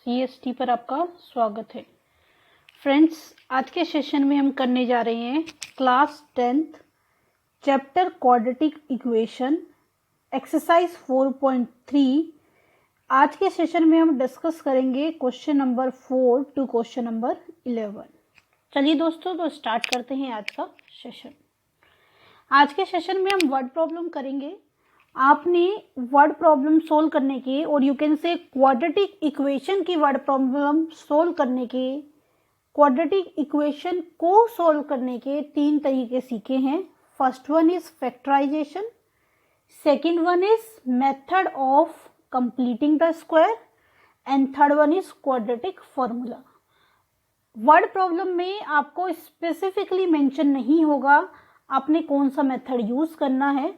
EST पर आपका स्वागत है। फ्रेंड्स, आज के सेशन में हम करने जा रहे हैं class 10th chapter quadratic equation exercise 4.3। आज के सेशन में हम डिस्कस करेंगे question number 4 to question number 11। चलिए दोस्तों, तो स्टार्ट करते हैं आज का सेशन। आज के सेशन में हम वर्ड प्रॉब्लम करेंगे। आपने वर्ड प्रॉब्लम सोल्व करने के और यू कैन से क्वाड्रेटिक इक्वेशन की वर्ड प्रॉब्लम सोल्व करने के, क्वाड्रेटिक इक्वेशन को सोल्व करने के 3 तरीके सीखे हैं। First one is factorisation, second one is method of completing the square and third one is quadratic formula. Word problem में आपको स्पेसिफिकली मेंशन नहीं होगा आपने कौन सा मेथड यूज करना है,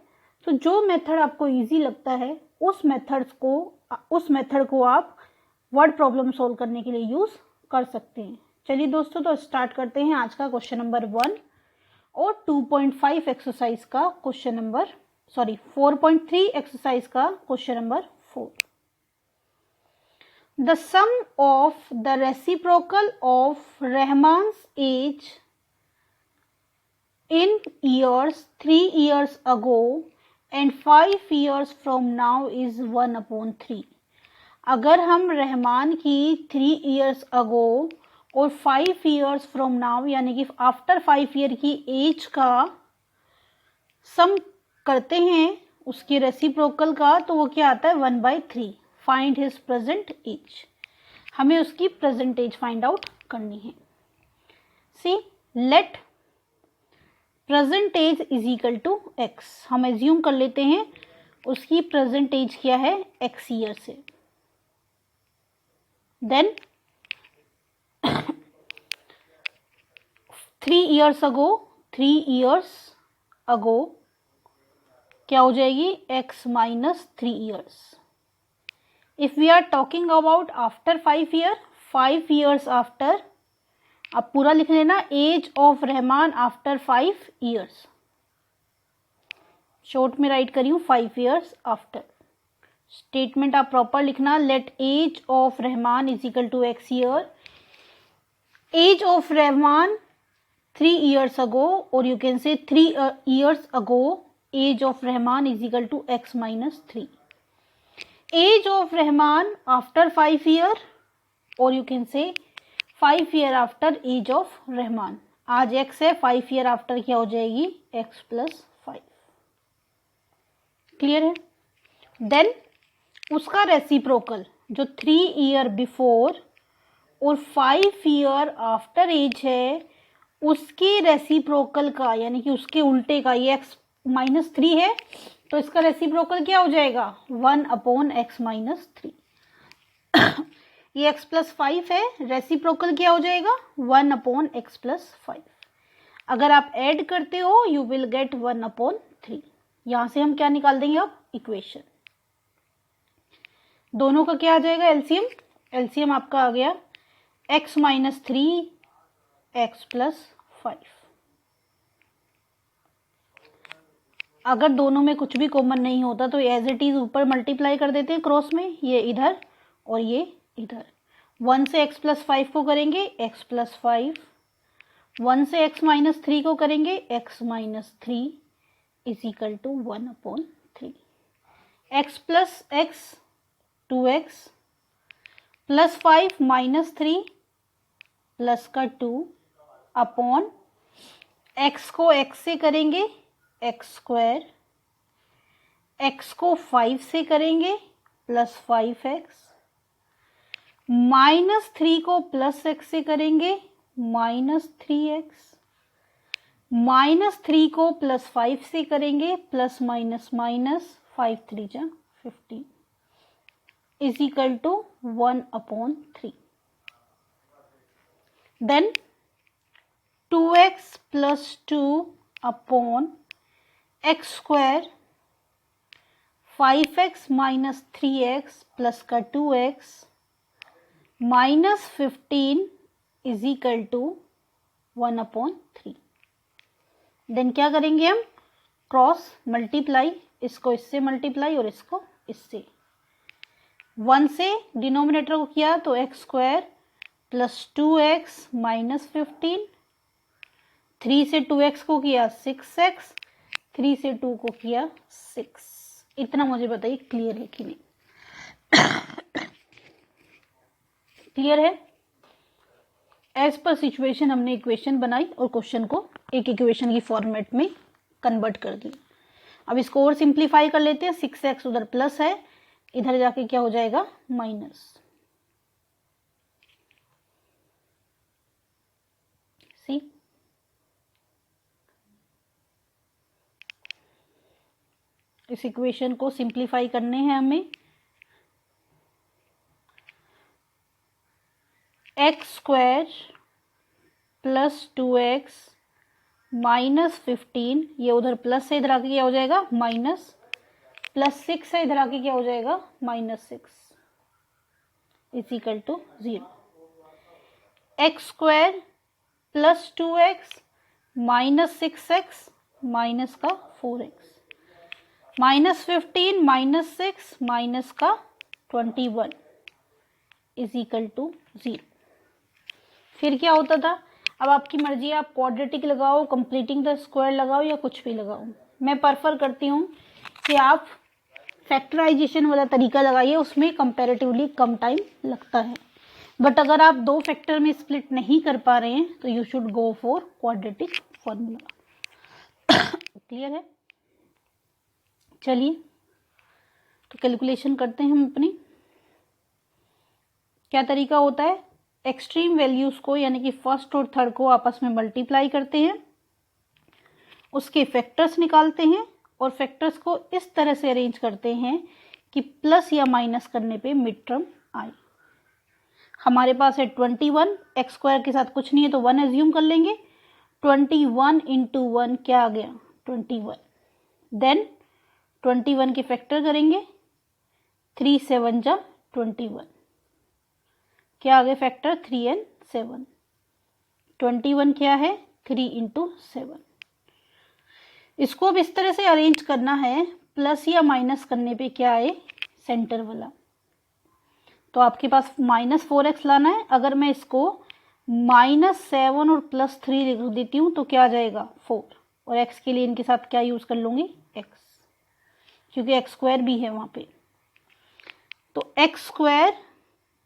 तो जो मेथड आपको इजी लगता है उस मेथड को आप वर्ड प्रॉब्लम सोल्व करने के लिए यूज कर सकते हैं। चलिए दोस्तों, तो स्टार्ट करते हैं आज का क्वेश्चन नंबर 1 और 2.5 एक्सरसाइज का क्वेश्चन नंबर 4.3 एक्सरसाइज का question number 4। The sum of the reciprocal of Rahman's age in years 3 years ago and 5 years from now is 1/3। अगर हम रहमान की 3 years ago और 5 years from now यानी कि आफ्टर 5 ईयर की एज का सम करते हैं उसकी रेसिप्रोकल का, तो वो क्या आता है 1/3। Find his present age. हमें उसकी प्रेजेंट एज फाइंड आउट करनी है। See let present age is equal to x. हम एज्यूम कर लेते हैं उसकी प्रेजेंट एज क्या है, एक्स ईयर से। देन 3 इयर्स अगो क्या हो जाएगी, x minus 3 years. If we are talking about after 5 years after, अब पूरा लिख लेना, age of Rahman after 5 years. Short में राइट करी हूं 5 इयर्स आफ्टर। स्टेटमेंट आप प्रॉपर लिखना, let age of Rahman is equal to x year. Age of Rahman 3 years ago, और you can say 3 years ago age of Rahman is equal to x minus 3। Age of Rahman after 5 year, और you can say 5 year after age of Rahman. आज x है, 5 year after क्या हो जाएगी, x plus 5। Clear है। Then उसका reciprocal जो 3 year before और 5 ईयर आफ्टर एज है, उसके रेसिप्रोकल का यानी कि उसके उल्टे का, ये एक्स माइनस 3 है तो इसका रेसिप्रोकल क्या हो जाएगा 1/x माइनस 3। ये x प्लस 5 है, रेसिप्रोकल क्या हो जाएगा 1/x प्लस 5। अगर आप ऐड करते हो यू विल गेट 1/3। यहां से हम क्या निकाल देंगे अब, इक्वेशन। दोनों का क्या आ जाएगा, एलसीएम। एलसीएम आपका आ गया x माइनस 3 x प्लस 5। अगर दोनों में कुछ भी कॉमन नहीं होता तो एज इट इज ऊपर मल्टीप्लाई कर देते हैं क्रॉस में, ये इधर और ये इधर। 1 से x प्लस 5 को करेंगे x प्लस 5, 1 से x माइनस 3 को करेंगे x minus 3 is equal to 1/3। x plus x 2x plus 5 minus 3 plus का 2 अपॉन x को x से करेंगे x स्क्वायर, x को 5 से करेंगे प्लस 5x, माइनस 3 को प्लस x से करेंगे माइनस 3x, माइनस 3 को प्लस 5 से करेंगे प्लस माइनस माइनस 5 3 जा 15 is equal to 1/3। Then 2x plus 2 upon x square, 5x minus 3x plus का 2x minus 15 is equal to 1/3। Then क्या करेंगे हम, क्रॉस मल्टीप्लाई, इसको इससे मल्टीप्लाई और इसको इससे। 1 से डिनोमिनेटर को किया तो x square plus 2x minus 15, 3 से 2x को किया 6x, 3 से 2 को किया 6। इतना मुझे बताइए क्लियर है कि नहीं? क्लियर है? एज पर सिचुएशन हमने इक्वेशन बनाई और क्वेश्चन को एक इक्वेशन की फॉर्मेट में कन्वर्ट कर दिया। अब इसको और सिंप्लीफाई कर लेते हैं। 6x उधर प्लस है, इधर जाके क्या हो जाएगा माइनस। सी इस इक्वेशन को सिंप्लीफाई करने हैं हमें। X square plus 2x minus 15, ये उधर प्लस है, इधर आके क्या हो जाएगा माइनस, प्लस 6 है, इधर आके क्या हो जाएगा minus 6 is equal to 0। X square plus 2x minus 6x minus का 4x, माइनस 15 माइनस 6 माइनस का 21 इज इक्वल टू 0। फिर क्या होता था? अब आपकी मर्जी है, आप क्वाड्रेटिक लगाओ, कंप्लीटिंग द स्क्वायर लगाओ या कुछ भी लगाओ। मैं प्रेफर करती हूँ कि आप फैक्टराइजेशन वाला तरीका लगाइए, उसमें कंपैरेटिवली कम टाइम लगता है। बट अगर आप 2 फैक्टर में स्प्लिट नहीं कर पा रहे हैं तो you should go for quadratic formula. Clear है? चलिए तो कैलकुलेशन करते हैं हम अपनी। क्या तरीका होता है? एक्सट्रीम वैल्यूज को यानी कि फर्स्ट और थर्ड को आपस में मल्टीप्लाई करते हैं, उसके फैक्टर्स निकालते हैं और फैक्टर्स को इस तरह से अरेंज करते हैं कि प्लस या माइनस करने पे मिड टर्म आए। हमारे पास है 21, एक्स स्क्वायर के साथ कुछ नहीं है तो 1 एज्यूम कर लेंगे। 21 इंटू 1 क्या आ गया 21। देन 21 के फैक्टर करेंगे, 3 7 जा 21, क्या आ गए फैक्टर 3 एंड 7। 21 क्या है 3 इंटू 7। इसको अब इस तरह से अरेंज करना है, प्लस या माइनस करने पे क्या आए सेंटर वाला। तो आपके पास -4x लाना है। अगर मैं इसको -7 और +3 लिख देती हूँ तो क्या आ जाएगा 4, और x के लिए इनके साथ क्या यूज कर लूंगी x, क्योंकि एक्स स्क्वायर भी है वहां पे। तो x square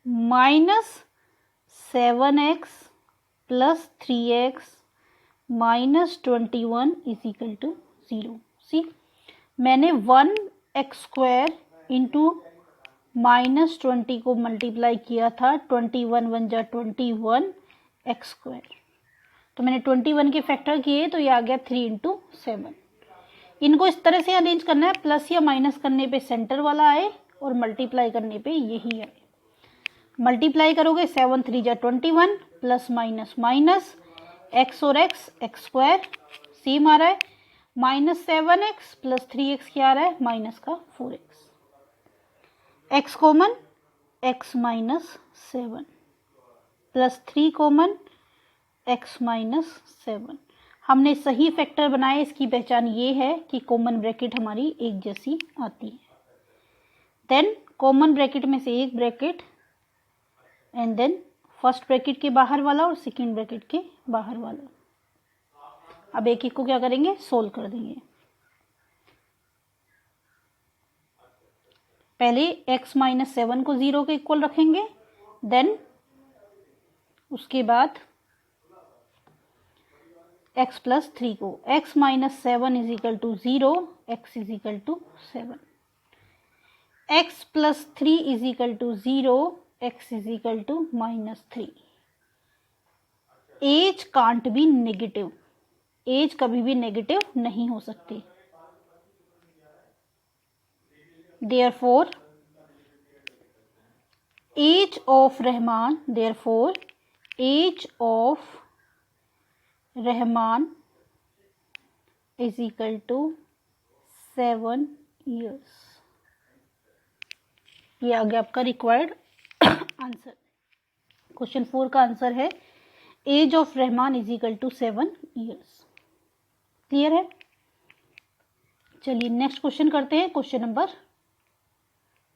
-7x plus 3x minus 21 is equal to 0। See मैंने 1x स्क्वायर इंटू -20 को मल्टीप्लाई किया था, 21 1 जा 21 एक्स स्क्वायर। तो मैंने 21 के फैक्टर किए तो ये आ गया 3 इंटू 7। इनको इस तरह से अरेंज करना है, प्लस या माइनस करने पे सेंटर वाला आए और मल्टीप्लाई करने पे यही आए। मल्टीप्लाई करोगे 7 3 जा 21 प्लस माइनस माइनस एक्स और एक्स एक्स स्क्वायर सेम आ रहा है, -7x प्लस 3x क्या आ रहा है माइनस का 4x, x common x minus 7 plus 3 common x minus 7। हमने सही फैक्टर बनाए, इसकी पहचान ये है कि कॉमन ब्रैकेट हमारी एक जैसी आती है। देन कॉमन ब्रैकेट में से एक bracket and then first bracket के बाहर वाला और सेकेंड ब्रैकेट के बाहर वाला। अब एक एक को क्या करेंगे सोल्व कर देंगे। पहले x माइनस 7 को 0 के इक्वल रखेंगे, देन उसके बाद x प्लस 3 को, x minus 7 is equal to 0, x is equal to 7, x plus 3 is equal to 0, x is equal to -3। Age can't be negative, age कभी भी नेगेटिव नहीं हो सकती। Therefore, age of Rahman, therefore, age of Rahman is equal to 7 years। ये आ गया आपका required answer. Question 4 का answer है age of Rahman is equal to 7 years। Clear है? चलिए नेक्स्ट क्वेश्चन करते हैं, question number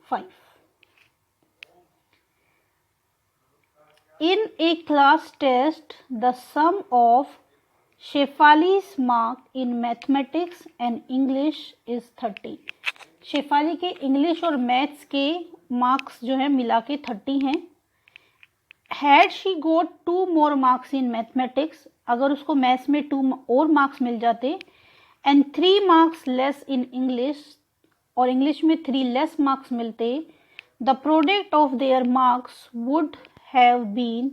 5। In a class test, the sum of Shefali's mark in mathematics and English is 30. Shefali के इंग्लिश और मैथ्स के मार्क्स जो है मिला के 30 हैं. Had she got 2 more marks in mathematics, अगर उसको मैथ्स में 2 और मार्क्स मिल जाते, and 3 marks less in English, और इंग्लिश में 3 लेस मार्क्स मिलते, the product of their marks would have been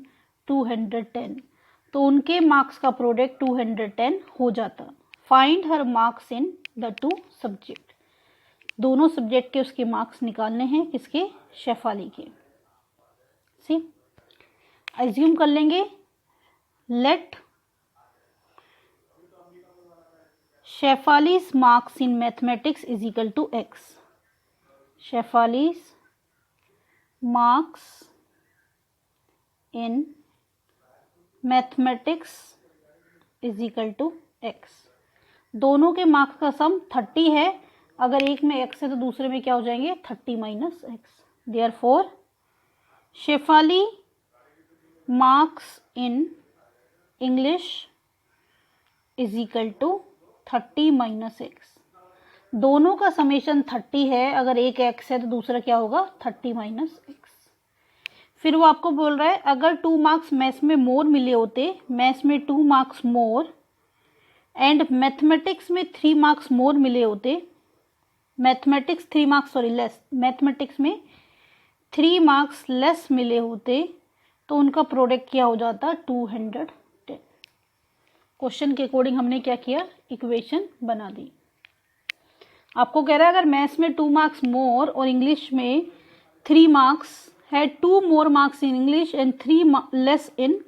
210. तो उनके मार्क्स का प्रोडक्ट 210 हो जाता. Find her marks in the 2 subject. दोनों सब्जेक्ट के उसके मार्क्स निकालने हैं. किसके? शेफाली के. सी एज्यूम कर लेंगे. Let Shefali's marks in mathematics is equal to x. Shefali's marks in mathematics is equal to x. दोनों के मार्क्स का सम 30 है. अगर एक में x है तो दूसरे में क्या हो जाएंगे? 30 minus x. Therefore, Shefali marks in English is equal to 30 minus x. दोनों का समेशन 30 है. अगर एक x है तो दूसरा क्या होगा? 30 माइनस एक्स. फिर वो आपको बोल रहा है अगर 2 मार्क्स मैथ्स में मोर मिले होते, मैथ्स में 2 मार्क्स मोर एंड मैथमेटिक्स में 3 मार्क्स मोर मिले होते, mathematics 3 marks sorry less, mathematics में 3 मार्क्स लेस मिले होते तो उनका प्रोडक्ट क्या हो जाता? 210. क्वेश्चन के अकॉर्डिंग हमने क्या किया? इक्वेशन बना दी. आपको कह रहा है अगर मैथ्स में 2 मार्क्स मोर और इंग्लिश में 3 मार्क्स है, 2 more marks in English and 3 less in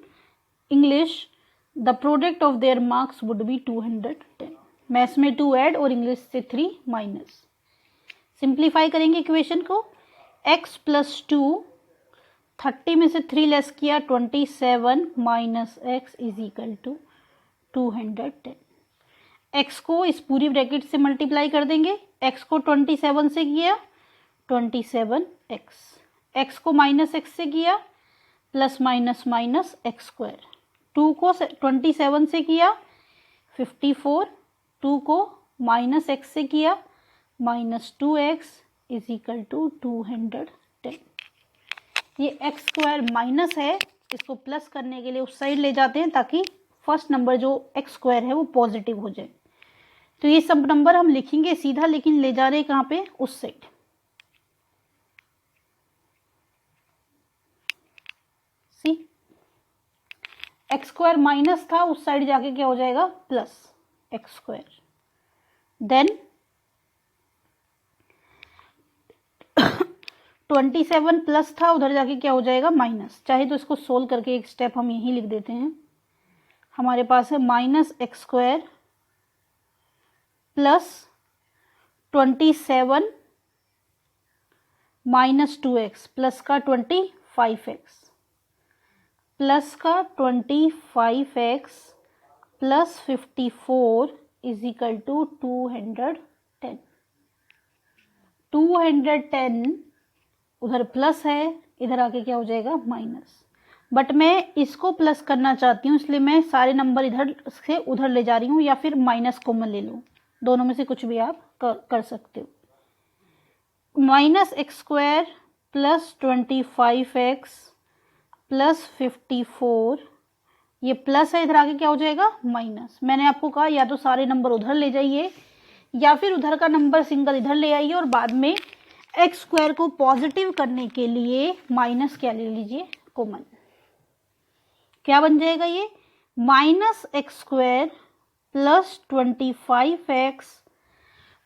English, the product of their marks would be 210. Maths में 2 ऐड और इंग्लिश से 3 माइनस. सिंप्लीफाई करेंगे इक्वेशन को. x प्लस 2, 30 में से 3 लेस किया 27 minus x is equal to 210. x को इस पूरी ब्रैकेट से मल्टीप्लाई कर देंगे. x को 27 से किया 27x, x को माइनस x से किया plus minus minus x square, 2 को 27 से किया 54, 2 को माइनस x से किया minus 2x is equal to 210. ये x स्क्वायर माइनस है, इसको प्लस करने के लिए उस साइड ले जाते हैं ताकि फर्स्ट नंबर जो x स्क्वायर है वो पॉजिटिव हो जाए. तो ये सब नंबर हम लिखेंगे सीधा, लेकिन ले जा रहे हैं कहाँ पे? उस side. See x square minus था, उस साइड जाके क्या हो जाएगा? Plus x square. Then 27 plus था, उधर जाके क्या हो जाएगा? माइनस. चाहे तो इसको सोल्व करके एक स्टेप हम यहीं लिख देते हैं. हमारे पास है minus x square plus 27 minus 2x plus का 25x प्लस का 25x plus 54 is equal to 210. 210 उधर प्लस है, इधर आके क्या हो जाएगा? माइनस. बट मैं इसको प्लस करना चाहती हूँ, इसलिए मैं सारे नंबर इधर से उधर ले जा रही हूँ, या फिर माइनस कॉमन ले लूँ. दोनों में से कुछ भी आप कर सकते हो. Minus x square plus 25x plus 54, ये प्लस है, इधर आके क्या हो जाएगा? माइनस. मैंने आपको कहा या तो सारे नंबर उधर ले जाइए या फिर उधर का नंबर सिंगल इधर ले आइए और बाद में एक्स स्क्वायर को पॉजिटिव करने के लिए माइनस क्या ले लीजिए? कॉमन. क्या बन जाएगा ये? Minus x square plus 25x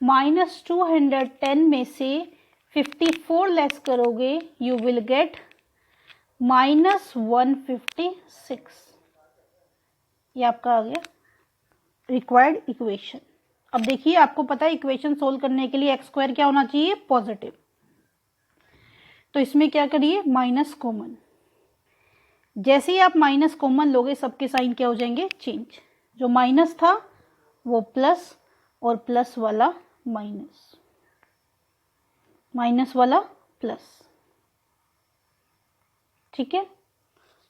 minus 210 में से 54 लेस करोगे यू विल गेट माइनस 156. ये आपका आ गया रिक्वायर्ड इक्वेशन. अब देखिए आपको पता है इक्वेशन सोल्व करने के लिए एक्स स्क्वायर क्या होना चाहिए? पॉजिटिव. तो इसमें क्या करिए? Minus common. जैसे ही आप माइनस कॉमन लोगे सबके साइन क्या हो जाएंगे? चेंज. जो माइनस था वो प्लस और प्लस वाला माइनस, माइनस वाला प्लस. ठीक है.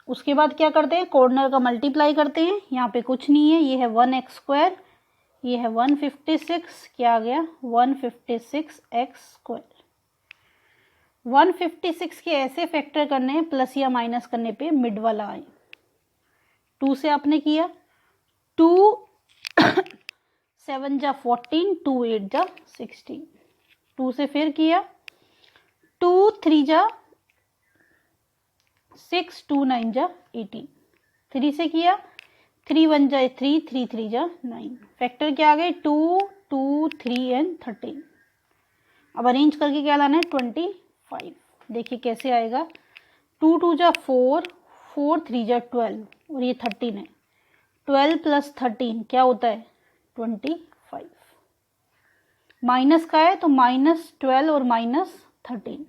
उसके बाद क्या करते हैं, कॉर्नर का मल्टीप्लाई करते हैं। यहाँ पे कुछ नहीं है, ये है 1x², ये है 156, क्या आ गया 156x²। 156 के ऐसे फैक्टर करने हैं प्लस या माइनस करने पे मिड वाला आए। 2 से आपने किया, 2 7 जा 14, 2 8 जा 16। 2 से फिर किया, 2 3 जा 6, 2 9 जा 18। 3 से किया, 3 1 जा 3, 3 3 जा 9। फैक्टर क्या आ गए 2 2 3 एंड 13। अब अरेंज करके क्या लाना है 25। देखिए कैसे आएगा, 2 2 जा 4, 4 3 जा 12 और ये 13 है। 12 प्लस 13 क्या होता है 25। माइनस का है तो -12 और -13,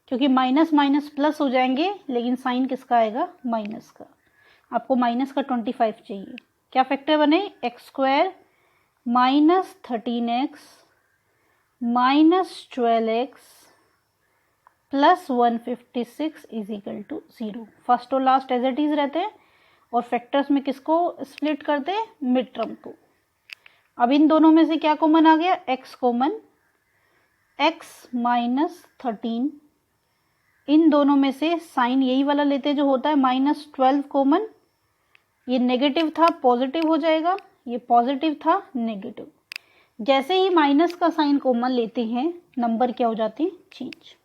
क्योंकि माइनस माइनस प्लस हो जाएंगे, लेकिन साइन किसका आएगा माइनस का। आपको माइनस का 25 चाहिए। क्या फैक्टर बने, x² -13x -12x plus 156 is equal to 0। First और लास्ट एज इट इज रहते हैं और फैक्टर्स में किसको स्प्लिट करते हैं, मिड टर्म को। अब इन दोनों में से क्या कॉमन आ गया, x कॉमन, x -13। इन दोनों में से साइन यही वाला लेते हैं जो होता है -12 कॉमन। ये नेगेटिव था पॉजिटिव हो जाएगा, ये पॉजिटिव था नेगेटिव। जैसे ही माइनस का साइन कॉमन लेते हैं नंबर क्या हो जाते हैं चेंज।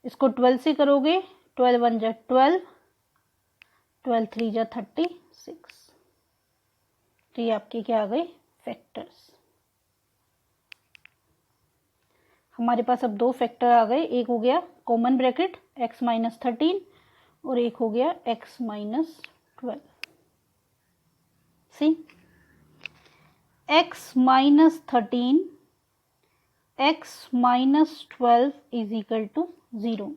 इसको 12 से करोगे, 12 1 जा 12, 12 3 जा 36। तो ये आपके क्या आ गए फैक्टर्स। हमारे पास अब दो फैक्टर आ गए, एक हो गया कॉमन ब्रैकेट x -13 और एक हो गया x -12। See x -13 x -12 is equal to 0।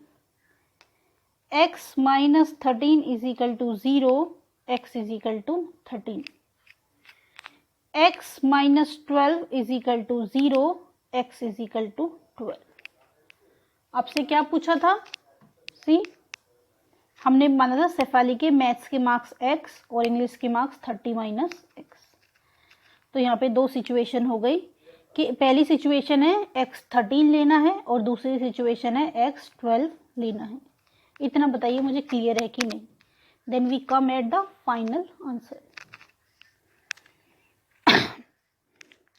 x -13 is equal to 0, x is equal to 13। x -12 is equal to 0, x is equal to 12। आपसे क्या पूछा था, सी हमने माना था सेफाली के मैथ्स के मार्क्स x और इंग्लिश के मार्क्स 30 - x। तो यहाँ पे दो सिचुएशन हो गई कि पहली सिचुएशन है x 13 लेना है और दूसरी सिचुएशन है x 12 लेना है। इतना बताइए मुझे क्लियर है कि नहीं। Then we come at the final answer.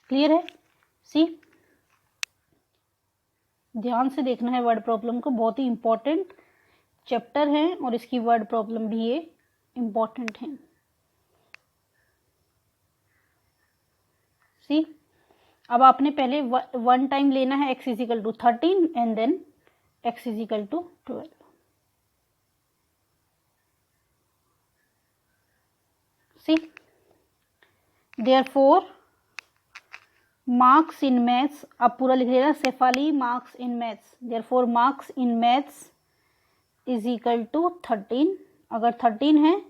Clear है, सी ध्यान से देखना है वर्ड प्रॉब्लम को, बहुत ही इंपॉर्टेंट चैप्टर है और इसकी वर्ड प्रॉब्लम भी ये इंपॉर्टेंट है। सी अब आपने पहले वन टाइम लेना है x is equal to 13 and then x is equal to 12। See therefore marks in maths, अब पूरा लिख लेना Shefali marks in maths. Therefore marks in maths is equal to 13। अगर 13 है,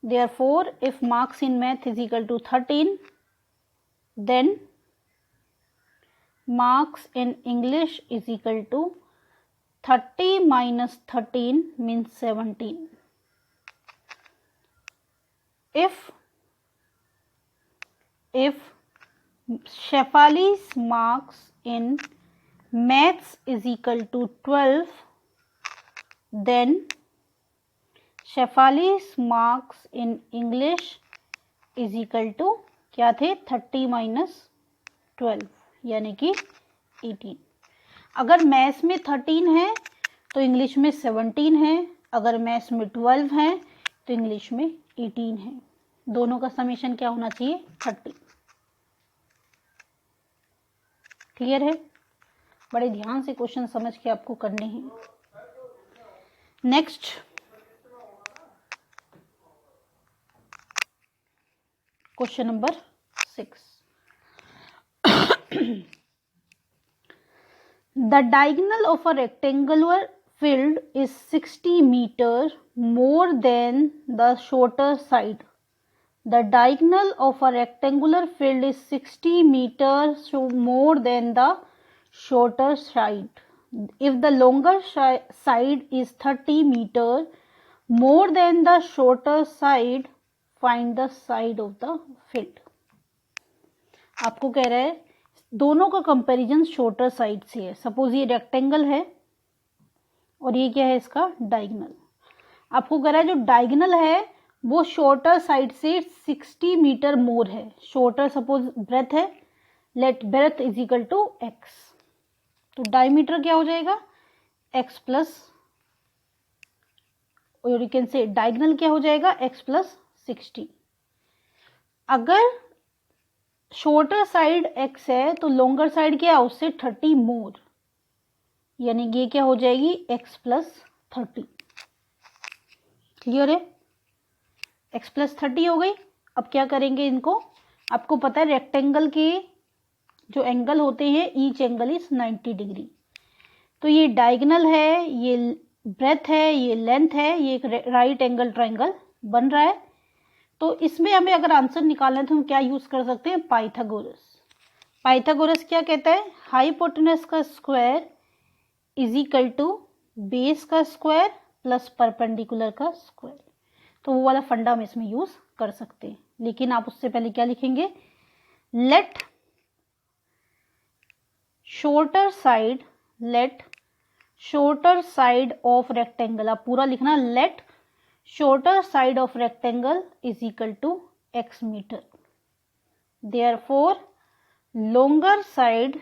therefore if marks in math is equal to 13, then marks in English is equal to 30 - 13 means 17। if Shefali's marks in maths is equal to 12, then Shefali's marks in English is equal to क्या थे 30 - 12 यानी कि 18। अगर maths में 13 है तो English में 17 है, अगर मैथ्स में 12 है तो इंग्लिश में 18 है। दोनों का समेशन क्या होना चाहिए 30। क्लियर है, बड़े ध्यान से क्वेश्चन समझ के आपको करने हैं। Next question number 6। The diagonal of a rectangular field is 60 meter more than the shorter side. The diagonal of a rectangular field is 60 meters more than the shorter side. If the longer side is 30 meter, more than the shorter side, find the side of the field. आपको कह रहा है दोनों का comparison shorter side से है. Suppose ये rectangle है और ये क्या है इसका डायगोनल. आपको कह रहा है जो डायगोनल है वो शॉर्टर साइड से 60 मीटर मोर है. शॉर्टर सपोज ब्रेथ है, let breadth is equal to x. तो डायमीटर क्या हो जाएगा x प्लस, और यू कैन से डायगोनल क्या हो जाएगा x प्लस 60. अगर शॉर्टर साइड x है तो लॉन्गर साइड क्या है उससे 30 मोर, यानी ये क्या हो जाएगी x प्लस 30. क्लियर है, x प्लस 30 हो गई. अब क्या करेंगे इनको, आपको पता है रेक्टेंगल के जो एंगल होते हैं ईच एंगल इज 90 डिग्री. तो ये डायगोनल है, ये ब्रेथ है, ये लेंथ है, ये एक राइट एंगल ट्रायंगल बन रहा है. तो इसमें हमें अगर आंसर निकालना है तो हम क्या यूज कर सकते हैं, पाइथागोरस. पाइथागोरस क्या कहता है, हाइपोटेनस का square is equal to base का स्क्वायर प्लस परपेंडिकुलर का स्क्वायर. तो वो वाला फंडा हम इसमें यूज कर सकते हैं. लेकिन आप उससे पहले क्या लिखेंगे, let shorter side of rectangle. आप पूरा लिखना, let shorter side of rectangle is equal to x metre. Therefore longer side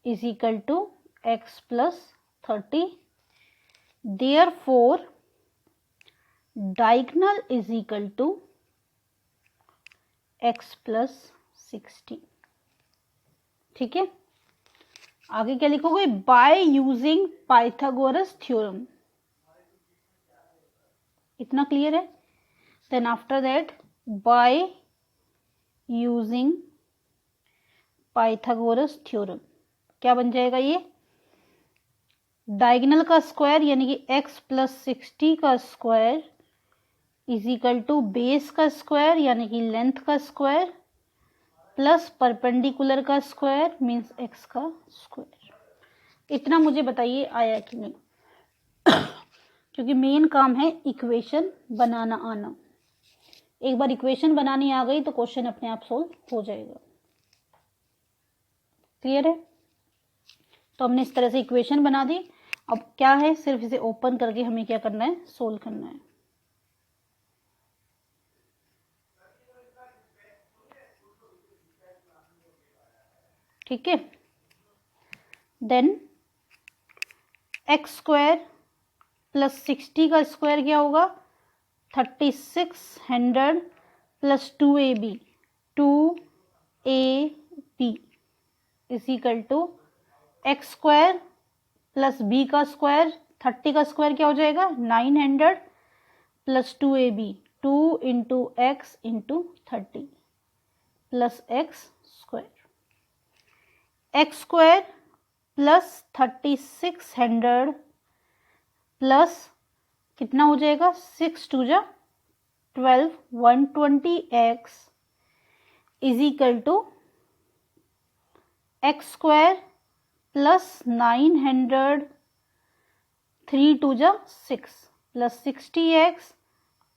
is equal to x plus 30. Therefore diagonal is equal to x plus 60. ठीक है, आगे क्या लिखोगे, बाय यूजिंग पाइथागोरस थ्योरम. इतना clear है. Then after that by using Pythagoras theorem क्या बन जाएगा, ये डायगोनल का स्क्वायर यानी कि x प्लस 60 का square is equal to base का स्क्वायर यानी कि लेंथ का स्क्वायर प्लस परपेंडिकुलर का स्क्वायर मीन्स x का स्क्वायर. इतना मुझे बताइए आया कि नहीं, क्योंकि मेन काम है इक्वेशन बनाना आना. एक बार इक्वेशन बनानी आ गई तो क्वेश्चन अपने आप सोल्व हो जाएगा. क्लियर है, तो हमने इस तरह से इक्वेशन बना दी. अब क्या है, सिर्फ इसे ओपन करके हमें क्या करना है, सोल्व करना है. ठीक है, देन एक्स स्क्वायर प्लस 60 का स्क्वायर क्या होगा, 3600 plus 2ab is equal to x square plus b का स्क्वायर. 30 का स्क्वायर क्या हो जाएगा 900 plus 2ab 2 into x into 30 plus x square. X square plus 3600 plus कितना हो जाएगा 6 2 जा 12 120x is equal to x square plus 900 3 2 जा 6 plus 60x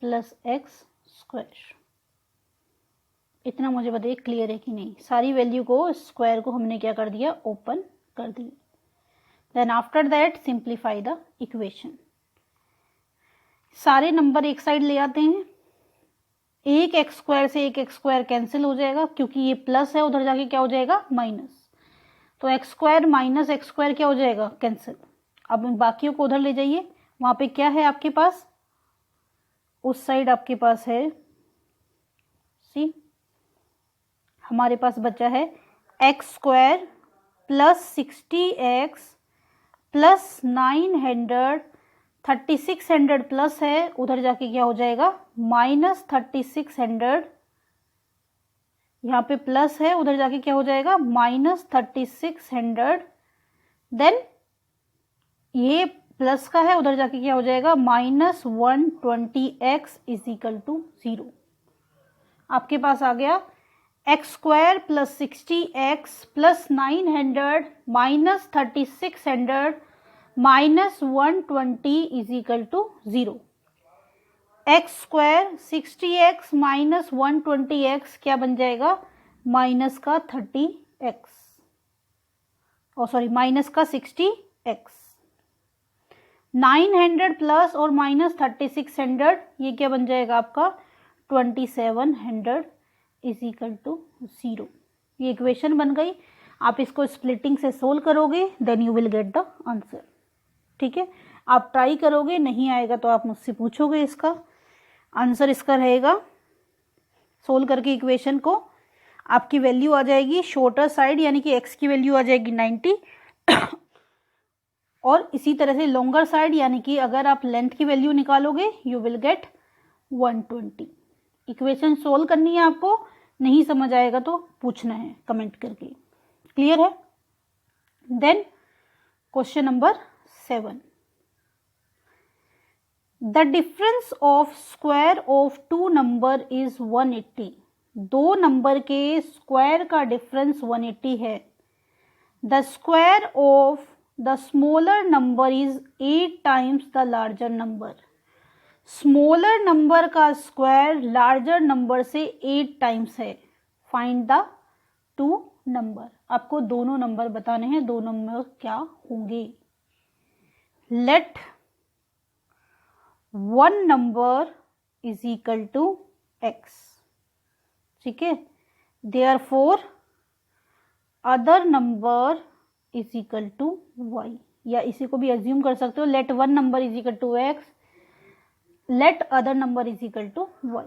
plus x square. इतना मुझे बताइए क्लियर है कि नहीं. सारी वैल्यू को स्क्वायर को हमने क्या कर दिया, ओपन कर दिया. Then after that simplify the equation. सारे नंबर एक साइड ले आते हैं. एक एक्स स्क्वायर से एक एक्स स्क्वायर कैंसिल हो जाएगा क्योंकि ये प्लस है, उधर जाके क्या हो जाएगा माइनस. तो x square minus x square क्या हो जाएगा कैंसिल. अब बाकियों को उधर ले जाइए. वहां पे क्या है आपके पास, उस साइड आपके पास है सी, हमारे पास बचा है x square plus 60x plus 900 3600 plus है, उधर जाके क्या हो जाएगा माइनस 3600. यहाँ पे प्लस है, उधर जाके क्या हो जाएगा माइनस 3600. देन ये प्लस का है, उधर जाके क्या हो जाएगा minus 120x is equal to 0. आपके पास आ गया x square plus 60x plus 900 minus 3600 minus 120 is equal to 0. X square 60x minus 120x क्या बन जाएगा, माइनस का 30x, और सॉरी माइनस का 60x। 900 प्लस और माइनस 3600 ये क्या बन जाएगा आपका 2700 इज इक्वल टू 0। ये इक्वेशन बन गई। आप इसको स्प्लिटिंग से सोल्व करोगे then you will get the answer. ठीक है, आप ट्राई करोगे, नहीं आएगा तो आप मुझसे पूछोगे। इसका आंसर इसका रहेगा, सोल्व करके इक्वेशन को आपकी वैल्यू आ जाएगी शॉर्टर साइड, यानी कि x की वैल्यू आ जाएगी 90 और इसी तरह से लॉन्गर साइड, यानी कि अगर आप लेंथ की वैल्यू निकालोगे you will gate 120। Equation solve करनी है आपको, नहीं समझ आएगा तो पूछना है कमेंट करके। क्लियर है? Then question number 7, the difference of square of two number is 180। दो नंबर के स्क्वायर का डिफरेंस 180 है। The square of the smaller number is 8 times the larger number. Smaller number का स्क्वायर लार्जर नंबर से 8 times है। Find the two number. आपको दोनों number बताने हैं, दो नंबर क्या होंगे। Let one number is equal to x। ठीक है, therefore other number is equal to y, या इसी को भी एज्यूम कर सकते हो, let one number is equal to x, let other number is equal to y।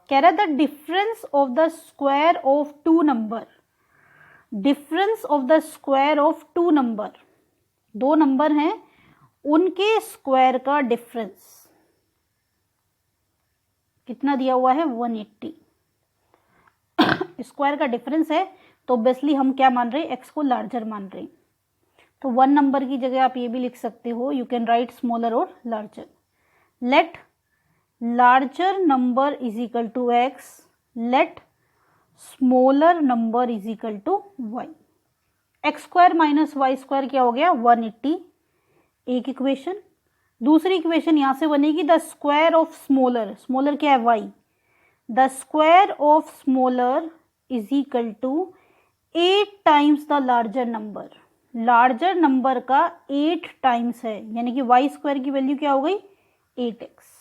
कह रहा the difference of the square of two number. Difference of the square of two number, दो नंबर हैं उनके square का difference कितना दिया हुआ है 180। स्क्वायर का डिफरेंस है तो ऑब्वियसली हम क्या मान रहे हैं, x को लार्जर मान रहे हैं। तो वन नंबर की जगह आप ये भी लिख सकते हो, यू कैन राइट स्मॉलर और larger. Let larger number is equal to x, let smaller number is equal to y। X square minus y square क्या हो गया 180, एक इक्वेशन। दूसरी इक्वेशन यहां से बनेगी the square of smaller, smaller क्या है y, the square of smaller is equal to 8 times the larger number. Larger number का 8 टाइम्स है, यानी कि वाई स्क्वायर की वैल्यू क्या हो गई 8x।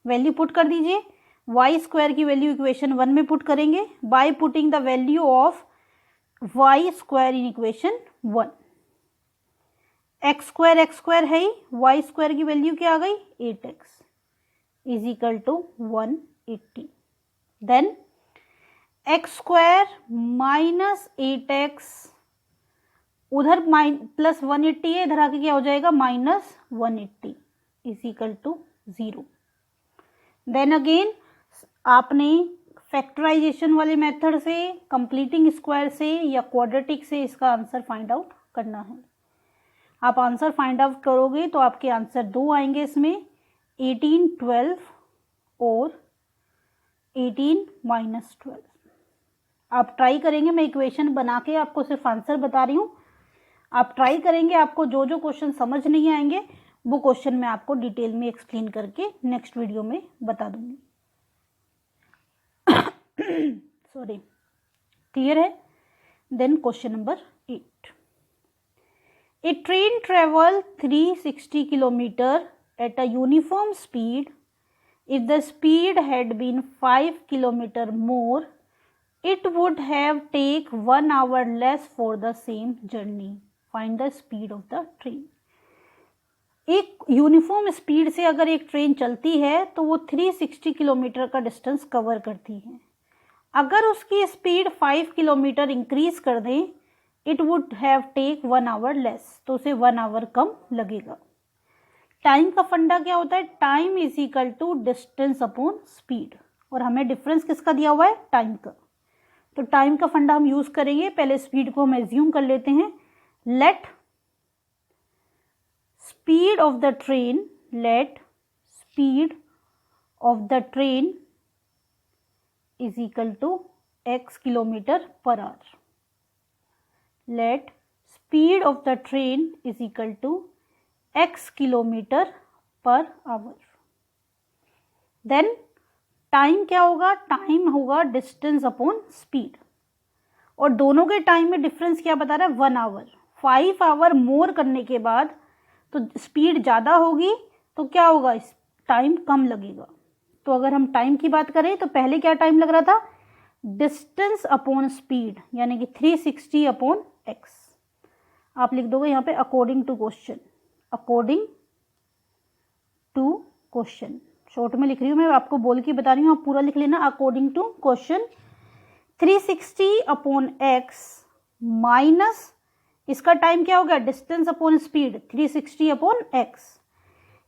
वैल्यू पुट कर दीजिए, वाई स्क्वायर की वैल्यू इक्वेशन 1 में पुट करेंगे by putting the value of y square in equation 1। X square है ही, वाई स्क्वायर की वैल्यू क्या आ गई 8x is equal to 180। Then x square minus 8x, उधर प्लस 180 है, इधर आके क्या हो जाएगा minus 180 is equal to 0। Then again आपने फैक्टराइजेशन वाले मेथड से, कंप्लीटिंग स्क्वायर से या क्वाड्रेटिक से इसका आंसर फाइंड आउट करना है। आप आंसर फाइंड आउट करोगे तो आपके आंसर दो आएंगे इसमें, 18 12 और 18 माइनस 12। आप ट्राई करेंगे, मैं इक्वेशन बना के आपको सिर्फ आंसर बता रही हूँ, आप ट्राई करेंगे, आपको जो जो क्वेश्चन समझ नहीं आएंगे वो क्वेश्चन मैं आपको डिटेल में एक्सप्लेन करके नेक्स्ट वीडियो में बता दूंगी। सॉरी, क्लियर है? Then question number 8, a train travel 360 kilometre at a uniform speed. If the speed had been 5 kilometre more it would have take 1 hour less for the same journey. Find the speed of the train. एक uniform speed से अगर एक train चलती है तो वो 360 kilometre का distance cover करती है। अगर उसकी स्पीड 5 किलोमीटर इंक्रीज कर दें, it would have take 1 hour less, तो उसे 1 आवर कम लगेगा। टाइम का फंडा क्या होता है, time is equal to distance upon speed, और हमें डिफरेंस किसका दिया हुआ है टाइम का। तो टाइम का फंडा हम यूज करेंगे, पहले स्पीड को हम एज्यूम कर लेते हैं। Let speed of the train, let speed of the train is equal to x kilometre per hour. Let speed of the train is equal to x kilometre per hour. Then time क्या होगा, time होगा distance upon speed, और दोनों के time में difference क्या बता रहा है, 1 आवर। 5 आवर मोर करने के बाद तो स्पीड ज़्यादा होगी, तो क्या होगा, टाइम कम लगेगा। तो अगर हम टाइम की बात करें तो पहले क्या टाइम लग रहा था, डिस्टेंस अपॉन स्पीड, यानी कि 360 अपॉन एक्स। आप लिख दोगे यहाँ पे according to question, according to question, short में लिख रही हूँ मैं, आपको बोल के बता रही हूँ, आप पूरा लिख लेना, according to question 360 upon x minus इसका टाइम क्या हो गया, distance upon speed 360 upon x.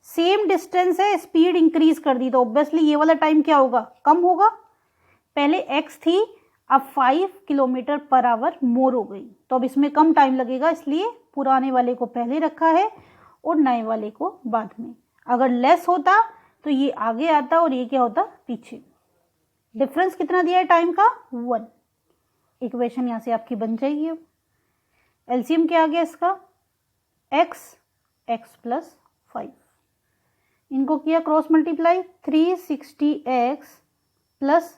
Same distance है, स्पीड इंक्रीज कर दी तो ऑब्वियसली ये वाला टाइम क्या होगा, कम होगा। पहले एक्स थी, अब 5 किलोमीटर पर आवर मोर हो गई, तो अब इसमें कम टाइम लगेगा, इसलिए पुराने वाले को पहले रखा है और नए वाले को बाद में। अगर लेस होता तो ये आगे आता और ये क्या होता, पीछे। डिफरेंस कितना दिया है टाइम का, 1। इक्वेशन यहाँ से आपकी बन जाएगी। अब एलसीएम क्या आ गया इसका, एक्स प्लस 5, इनको किया क्रॉस मल्टीप्लाई, 360x प्लस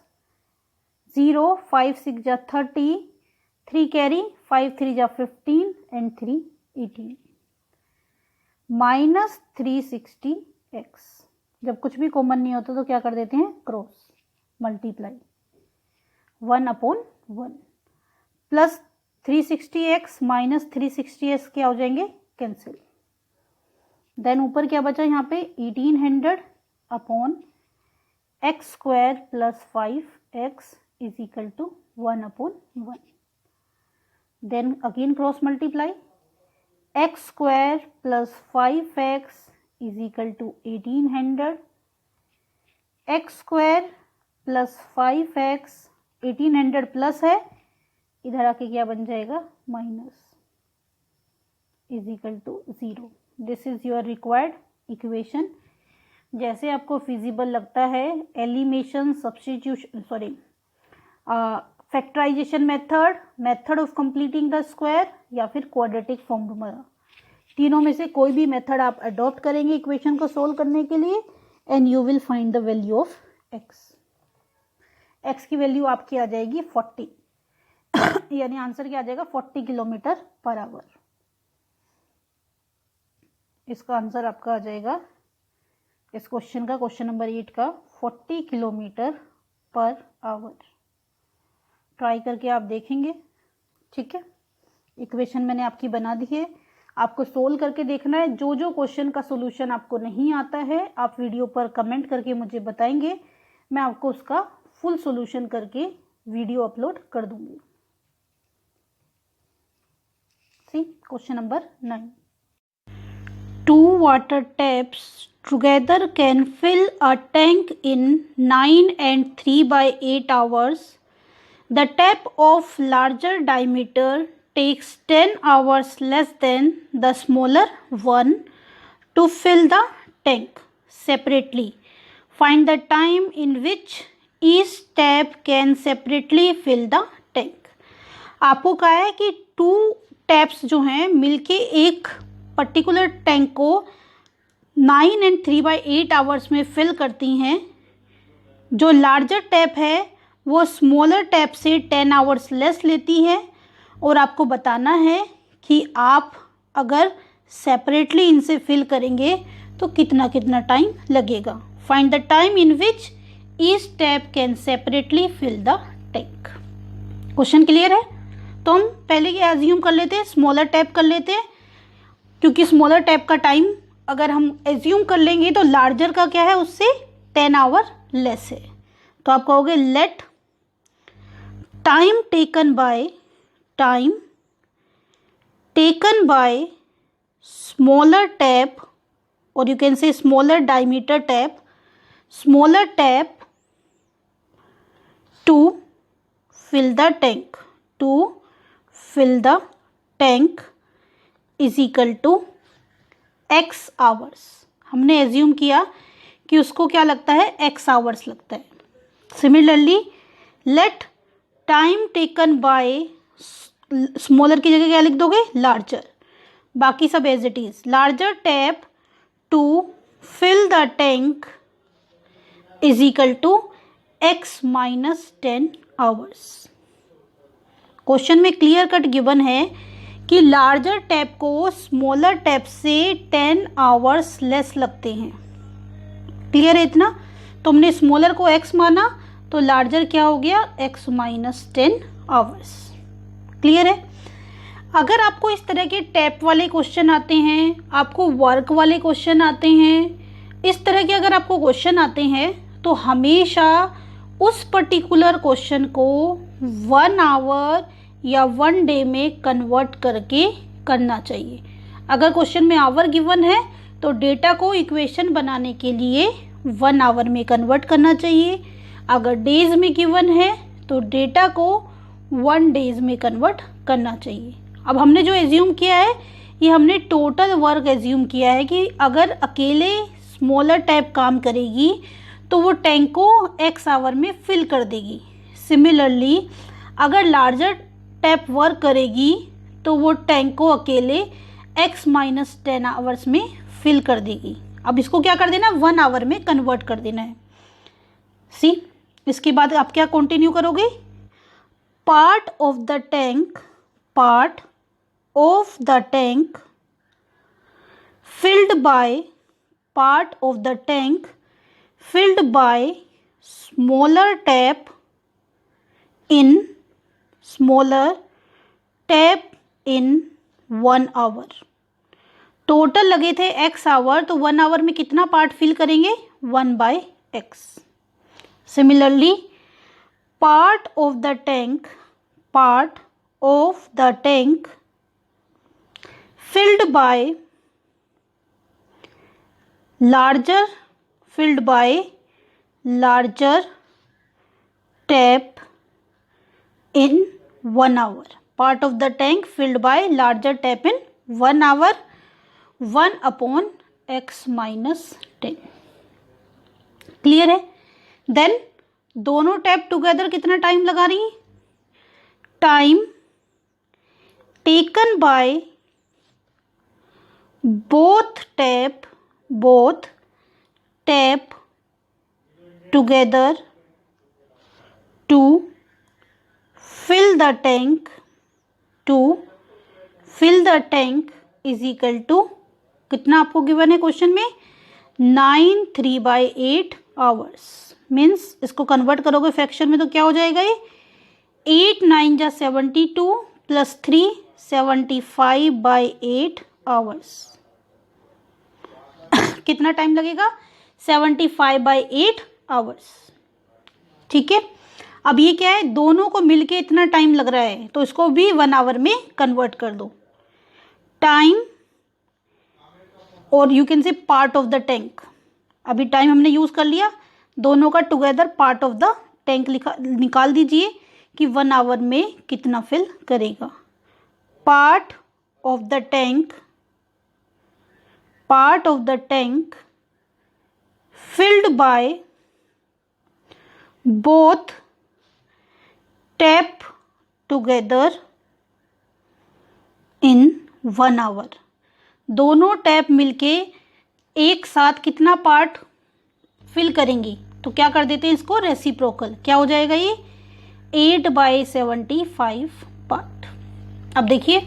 0, 5 6 जा 30, 3 कैरी, 5 3 जा 15 एंड 3 18 माइनस 360x। जब कुछ भी कॉमन नहीं होता तो क्या कर देते हैं, cross multiply, 1 upon 1 plus 360x minus 360x क्या हो जाएंगे, कैंसिल। देन ऊपर क्या बचा यहाँ पे, 1800 upon x square plus 5x is equal to 1 upon 1। Then again cross multiply, x square plus 5x is equal to 1800, x square plus 5x, 1800 plus है, इधर आके क्या बन जाएगा, minus, is equal to 0। This is your required equation. जैसे आपको feasible लगता है, elimination, substitution, sorry factorization method of completing the square, या फिर क्वाड्रेटिक फॉर्मूला, तीनों में से कोई भी मेथड आप अडॉप्ट करेंगे इक्वेशन को सोल्व करने के लिए, and you will find the value of x की वैल्यू आपकी आ जाएगी 40 यानी आंसर क्या आ जाएगा, 40 किलोमीटर पर आवर। इसका आंसर आपका आ जाएगा इस क्वेश्चन का, क्वेश्चन नंबर 8 का, 40 किलोमीटर पर आवर। ट्राई करके आप देखेंगे, ठीक है। इक्वेशन मैंने आपकी बना दी है, आपको सोल्व करके देखना है। जो जो क्वेश्चन का सोल्यूशन आपको नहीं आता है, आप वीडियो पर कमेंट करके मुझे बताएंगे, मैं आपको उसका फुल सोल्यूशन करके वीडियो अपलोड कर दूंगी। सी question number 9, 2 water taps together can fill a tank in 9 and 3/8 hours. The tap of larger diameter takes 10 hours less than the smaller one to fill the tank separately. Find the time in which each tap can separately fill the tank. आपको कहा है कि 2 taps जो हैं मिलके एक particular tank को 9 and 3/8 hours में फिल करती हैं। जो लार्जर टैप है वो स्मॉलर टैप से 10 आवर्स लेस लेती है, और आपको बताना है कि आप अगर सेपरेटली इनसे फिल करेंगे तो कितना कितना टाइम लगेगा। Find the time in which each tap can separately fill the tank. Question clear है? तो हम पहले ये एज्यूम कर लेते हैं, स्मॉलर टैप कर लेते हैं, क्योंकि स्मॉलर टैप का टाइम अगर हम एज्यूम कर लेंगे तो लार्जर का क्या है, उससे 10 आवर लेस है। तो आप कहोगे let time taken by smaller tap, और you can say smaller diameter tap, smaller tap to fill the tank is equal to x hours. हमने एज्यूम किया कि उसको क्या लगता है, x आवर्स लगता है। Similarly let time taken by, smaller की जगह क्या लिख दोगे, लार्जर, बाकी सब as it is. Larger tap to fill the tank is equal to x minus 10 hours. Question में क्लियर कट गिवन है कि लार्जर टैप को स्मॉलर टैप से 10 आवर्स लेस लगते हैं। क्लियर है इतना? तो हमने स्मॉलर को x माना तो लार्जर क्या हो गया, x माइनस 10 आवर्स। क्लियर है? अगर आपको इस तरह के टैप वाले क्वेश्चन आते हैं, आपको वर्क वाले क्वेश्चन आते हैं, इस तरह के अगर आपको क्वेश्चन आते हैं तो हमेशा उस पर्टिकुलर क्वेश्चन को 1 आवर या 1 डे में कन्वर्ट करके करना चाहिए। अगर क्वेश्चन में आवर गिवन है तो डेटा को इक्वेशन बनाने के लिए 1 आवर में कन्वर्ट करना चाहिए। अगर डेज में गिवन है तो डेटा को 1 डेज में कन्वर्ट करना चाहिए। अब हमने जो एज्यूम किया है, ये हमने टोटल वर्क एज्यूम किया है कि अगर अकेले स्मॉलर टैप काम करेगी तो वो टैंक को x आवर में फिल कर देगी। सिमिलरली अगर लार्जर टैप वर्क करेगी तो वो टैंक को अकेले x माइनस 10 आवर्स में फिल कर देगी। अब इसको क्या कर देना, 1 आवर में कन्वर्ट कर देना है। सी, इसके बाद आप क्या कंटिन्यू करोगे, part of the tank filled by smaller tap in 1 hour. Total लगे थे x आवर, तो 1 आवर में कितना पार्ट फिल करेंगे, 1/x। Similarly part of the tank filled by larger tap in 1 hour। Part of the tank filled by larger tap in 1 hour, 1/x minus 10। Clear है? Then दोनों tap together कितना time लगा रही है, time taken bye both tap together to fill the tank is equal to कितना आपको given है question में, 9 3/8 आवर्स। मीन्स इसको कन्वर्ट करोगे फ्रैक्शन में तो क्या हो जाएगा, ये 8 9 जा 72 प्लस 3 75/8 आवर्स। कितना टाइम लगेगा, 75/8 आवर्स। ठीक है? अब ये क्या है, दोनों को मिलके इतना टाइम लग रहा है तो इसको भी 1 आवर में कन्वर्ट कर दो। टाइम और यू कैन से पार्ट ऑफ द टैंक, अभी टाइम हमने यूज कर लिया, दोनों का together part of the tank निकाल दीजिए कि 1 आवर में कितना फिल करेगा। Part of the tank filled by both tap together in 1 hour। दोनों टैप मिलके एक साथ कितना पार्ट फिल करेंगी, तो क्या कर देते हैं इसको रेसिप्रोकल, क्या हो जाएगा ये 8/75 पार्ट। अब देखिए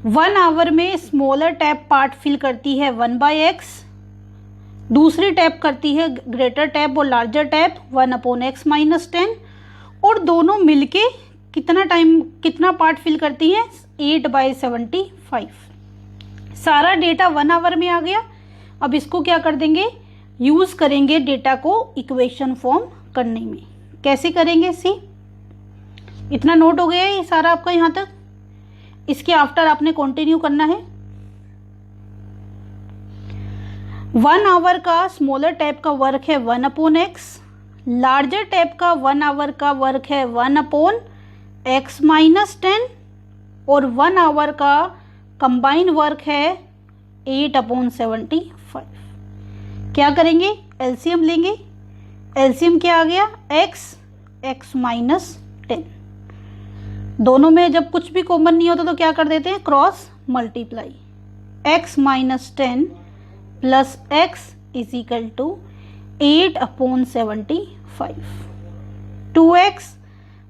1 आवर में स्मॉलर टैप पार्ट फिल करती है 1/x, दूसरी टैप करती है ग्रेटर टैप और लार्जर टैप 1/x माइनस 10, और दोनों मिलके कितना पार्ट फिल करती हैं 8/75। सारा डेटा 1 आवर में आ गया। अब इसको क्या कर देंगे, यूज करेंगे डेटा को इक्वेशन फॉर्म करने में। कैसे करेंगे, सी इतना नोट हो गया ये सारा आपका यहाँ तक। इसके आफ्टर आपने कंटिन्यू करना है। 1 आवर का स्मॉलर टैप का वर्क है 1/x, लार्जर टैप का 1 आवर का वर्क है 1/x माइनस 10, और 1 आवर का कंबाइन वर्क है 8/75। क्या करेंगे, एलसीएम लेंगे। एलसीएम क्या आ गया, x माइनस 10। दोनों में जब कुछ भी कॉमन नहीं होता तो क्या कर देते हैं, cross multiply. x minus 10 plus x is equal to 8/75, 2x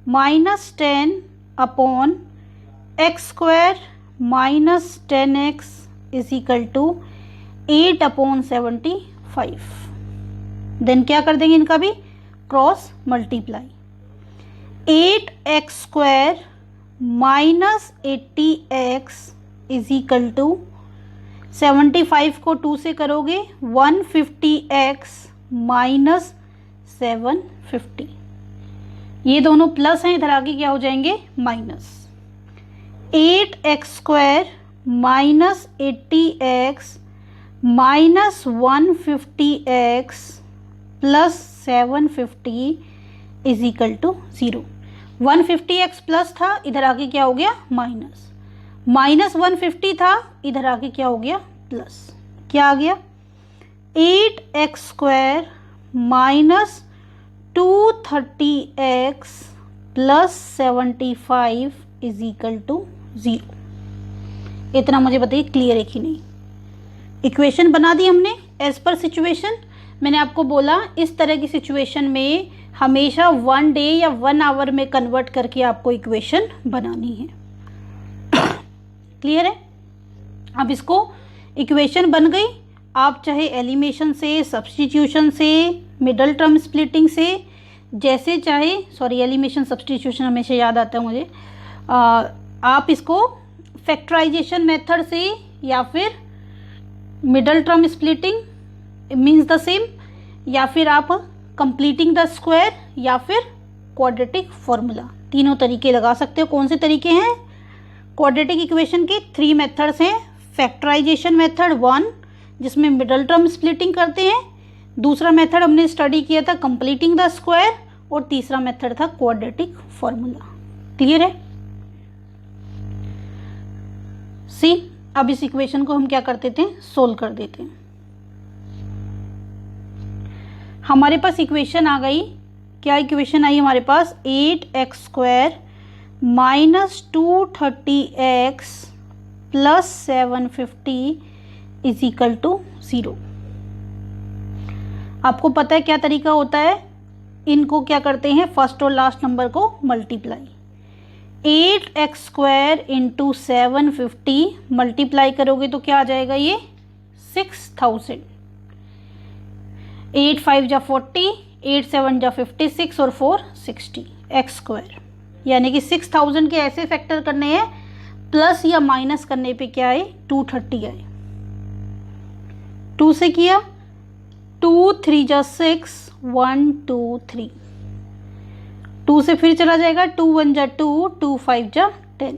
minus 10/x² minus 10x is equal to 8/75। Then क्या कर देंगे, इनका भी cross multiply. 8x² minus 80x is equal to 75 को 2 से करोगे 150x माइनस 750। ये दोनों प्लस हैं, इधर आगे क्या हो जाएंगे minus. 8x² minus 80x minus 150x plus 750 is equal to 0। 150x plus था, इधर आगे क्या हो गया माइनस। माइनस 150 था, इधर आगे क्या हो गया प्लस। क्या आ गया 8x² minus 230x plus 75 is equal to 0। इतना मुझे बताइए क्लियर है कि नहीं। इक्वेशन बना दी हमने एज पर सिचुएशन। मैंने आपको बोला इस तरह की सिचुएशन में हमेशा 1 डे या 1 आवर में कन्वर्ट करके आपको इक्वेशन बनानी है। क्लियर है। अब इसको इक्वेशन बन गई, आप चाहे एलिमिनेशन से, सब्स्टिट्यूशन से, मिडल टर्म स्प्लिटिंग से, जैसे चाहे, सॉरी एलिमिनेशन सब्स्टिट्यूशन हमेशा याद आता है मुझे, आप इसको फैक्टराइजेशन मेथड से या फिर middle term splitting means the same, या फिर आप कंप्लीटिंग द स्क्वायर या फिर क्वाड्रेटिक फॉर्मूला, तीनों तरीके लगा सकते हो। कौन से तरीके हैं क्वाड्रेटिक इक्वेशन के? 3 मेथड्स हैं। फैक्टराइजेशन मेथड 1 जिसमें मिडल टर्म स्प्लिटिंग करते हैं, दूसरा मेथड हमने स्टडी किया था कंप्लीटिंग द स्क्वायर, और तीसरा मेथड था क्वाड्रेटिक फॉर्मूला। क्लियर है। सी अब इस इक्वेशन को हम क्या करते थे, सोल्व कर देते हैं। हमारे पास इक्वेशन आ गई, क्या इक्वेशन आई हमारे पास, 8x² minus 230x plus 750 is equal to 0। आपको पता है क्या तरीका होता है, इनको क्या करते हैं, फर्स्ट और लास्ट नंबर को मल्टीप्लाई। 8x² इंटू 750 मल्टीप्लाई करोगे तो क्या आ जाएगा, ये 6000। 8 5 जा 40, 8 7 जा 56 और 4 60 x²। यानी कि 6000 के ऐसे फैक्टर करने हैं, प्लस या माइनस करने पे क्या आए, 230 आए। 2 से किया, 2 3 जा 6, 1 2 3। 2 से फिर चला जाएगा, 2 1 जा 2, 2 5 जा 10।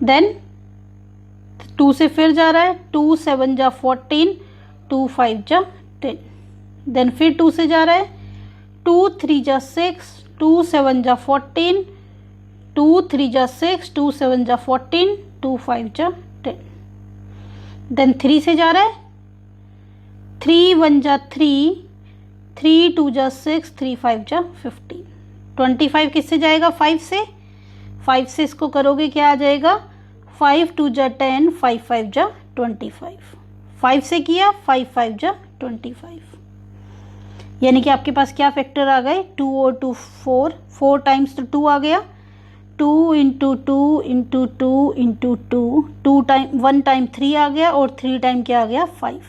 देन 2 से फिर जा रहा है, 2 7 जा 14, 2 5 जा 10। देन फिर 2 से जा रहा है, 2 3 जा 6, 2 7 जा 14, 2 3 जा 6, 2 7 जा 14, 2 5 जा 10। देन 3 से जा रहा है, 3 1 जा 3, 3 2 जा 6, 3 5 जा 15। 25 किससे जाएगा, 5 से। 5 से इसको करोगे क्या आ जाएगा, 5 2 जा 10, 5 5 जा 25। 5 से किया, 5 5 जा 25। यानी कि आपके पास क्या फैक्टर आ गए, 2 और 2 4, 4 टाइम्स तो 2 आ गया, 2 into 2 into 2 into 2, 2 time 1 time 3 आ गया, और 3 टाइम क्या आ गया, 5।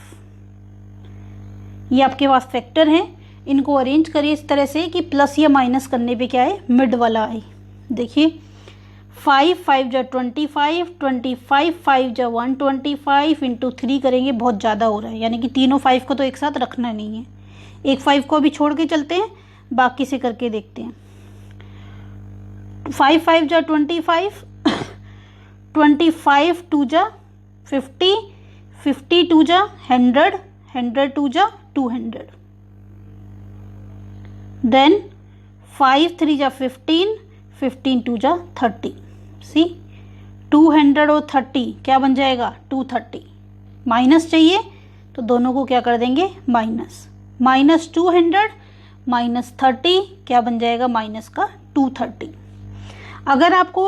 ये आपके पास फैक्टर हैं। इनको अरेंज करिए इस तरह से कि प्लस या माइनस करने पे क्या है, मिड वाला आए। देखिए 5 5 जा 25, 25 5 जा 125 इंटू 3 करेंगे, बहुत ज़्यादा हो रहा है, यानी कि तीनों 5 को तो एक साथ रखना नहीं है, एक 5 को अभी छोड़ के चलते हैं, बाकी से करके देखते हैं। 5 5 जा 25, 25 2 जा 50, 50 2 जा 100, 100 2 जा 200। देन 5 3 जा 15, 15 2 जा 30। सी 200 और 30 क्या बन जाएगा, 230। माइनस चाहिए तो दोनों को क्या कर देंगे, माइनस। माइनस 200 माइनस 30 क्या बन जाएगा, माइनस का 230। अगर आपको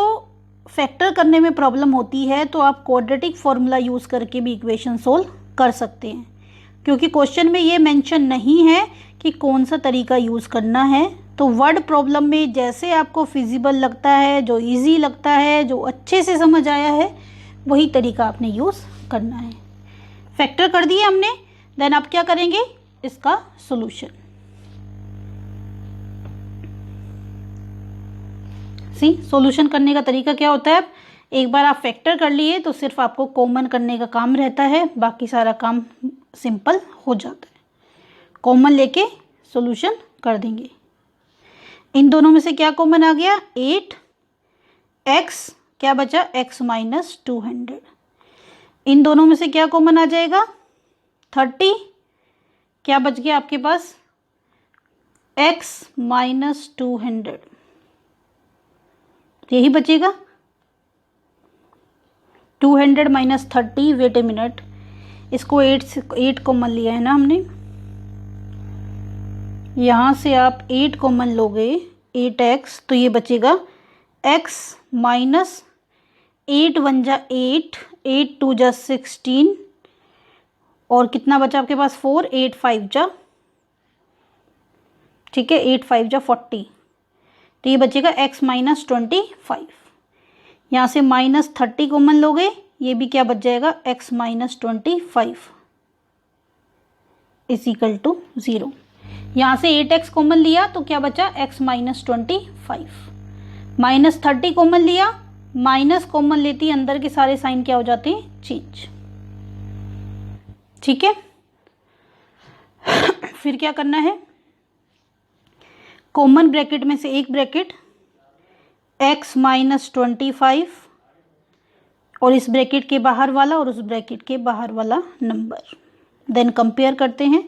फैक्टर करने में प्रॉब्लम होती है तो आप क्वाड्रेटिक फॉर्मूला यूज़ करके भी इक्वेशन सोल्व कर सकते हैं। क्योंकि क्वेश्चन में ये मेंशन नहीं है कि कौन सा तरीका यूज़ करना है। तो वर्ड प्रॉब्लम में जैसे आपको फिजिबल लगता है, जो इजी लगता है, जो अच्छे से समझ आया है, वही तरीका आपने यूज़ करना है। फैक्टर कर दिए हमने, देन आप क्या करेंगे, इसका सॉल्यूशन। सॉल्यूशन करने का तरीका क्या होता है, एक बार आप फैक्टर कर लिए तो सिर्फ आपको कॉमन करने का काम रहता है, बाकी सारा काम सिंपल हो जाता है। कॉमन लेके सॉल्यूशन कर देंगे। इन दोनों में से क्या कॉमन आ गया, 8x, क्या बचा, x माइनस 200। इन दोनों में से क्या कॉमन आ जाएगा, 30, क्या बच गया आपके पास, x माइनस 200, यही बचेगा। 200 माइनस 30, वेट ए मिनट, इसको 8 कॉमन लिया है ना हमने, यहाँ से आप 8 कॉमन लोगे, 8x, तो ये बचेगा x माइनस 8 1 जा 8, 8 2 जा 16, और कितना बचा आपके पास, 4, 8 5 जा, ठीक है, 8 5 जा 40, तो ये बचेगा x माइनस 25। यहाँ से माइनस 30 कॉमन लोगे, ये भी क्या बच जाएगा, x minus 25 is equal to 0। यहाँ से 8x कॉमन लिया तो क्या बचा, x माइनस 25, माइनस 30 कॉमन लिया, माइनस कॉमन लेती अंदर के सारे साइन क्या हो जाते हैं, चेंज, ठीक है। फिर क्या करना है, कॉमन ब्रैकेट में से एक ब्रैकेट x माइनस 25 और इस ब्रैकेट के बाहर वाला और उस ब्रैकेट के बाहर वाला नंबर, देन कंपेयर करते हैं।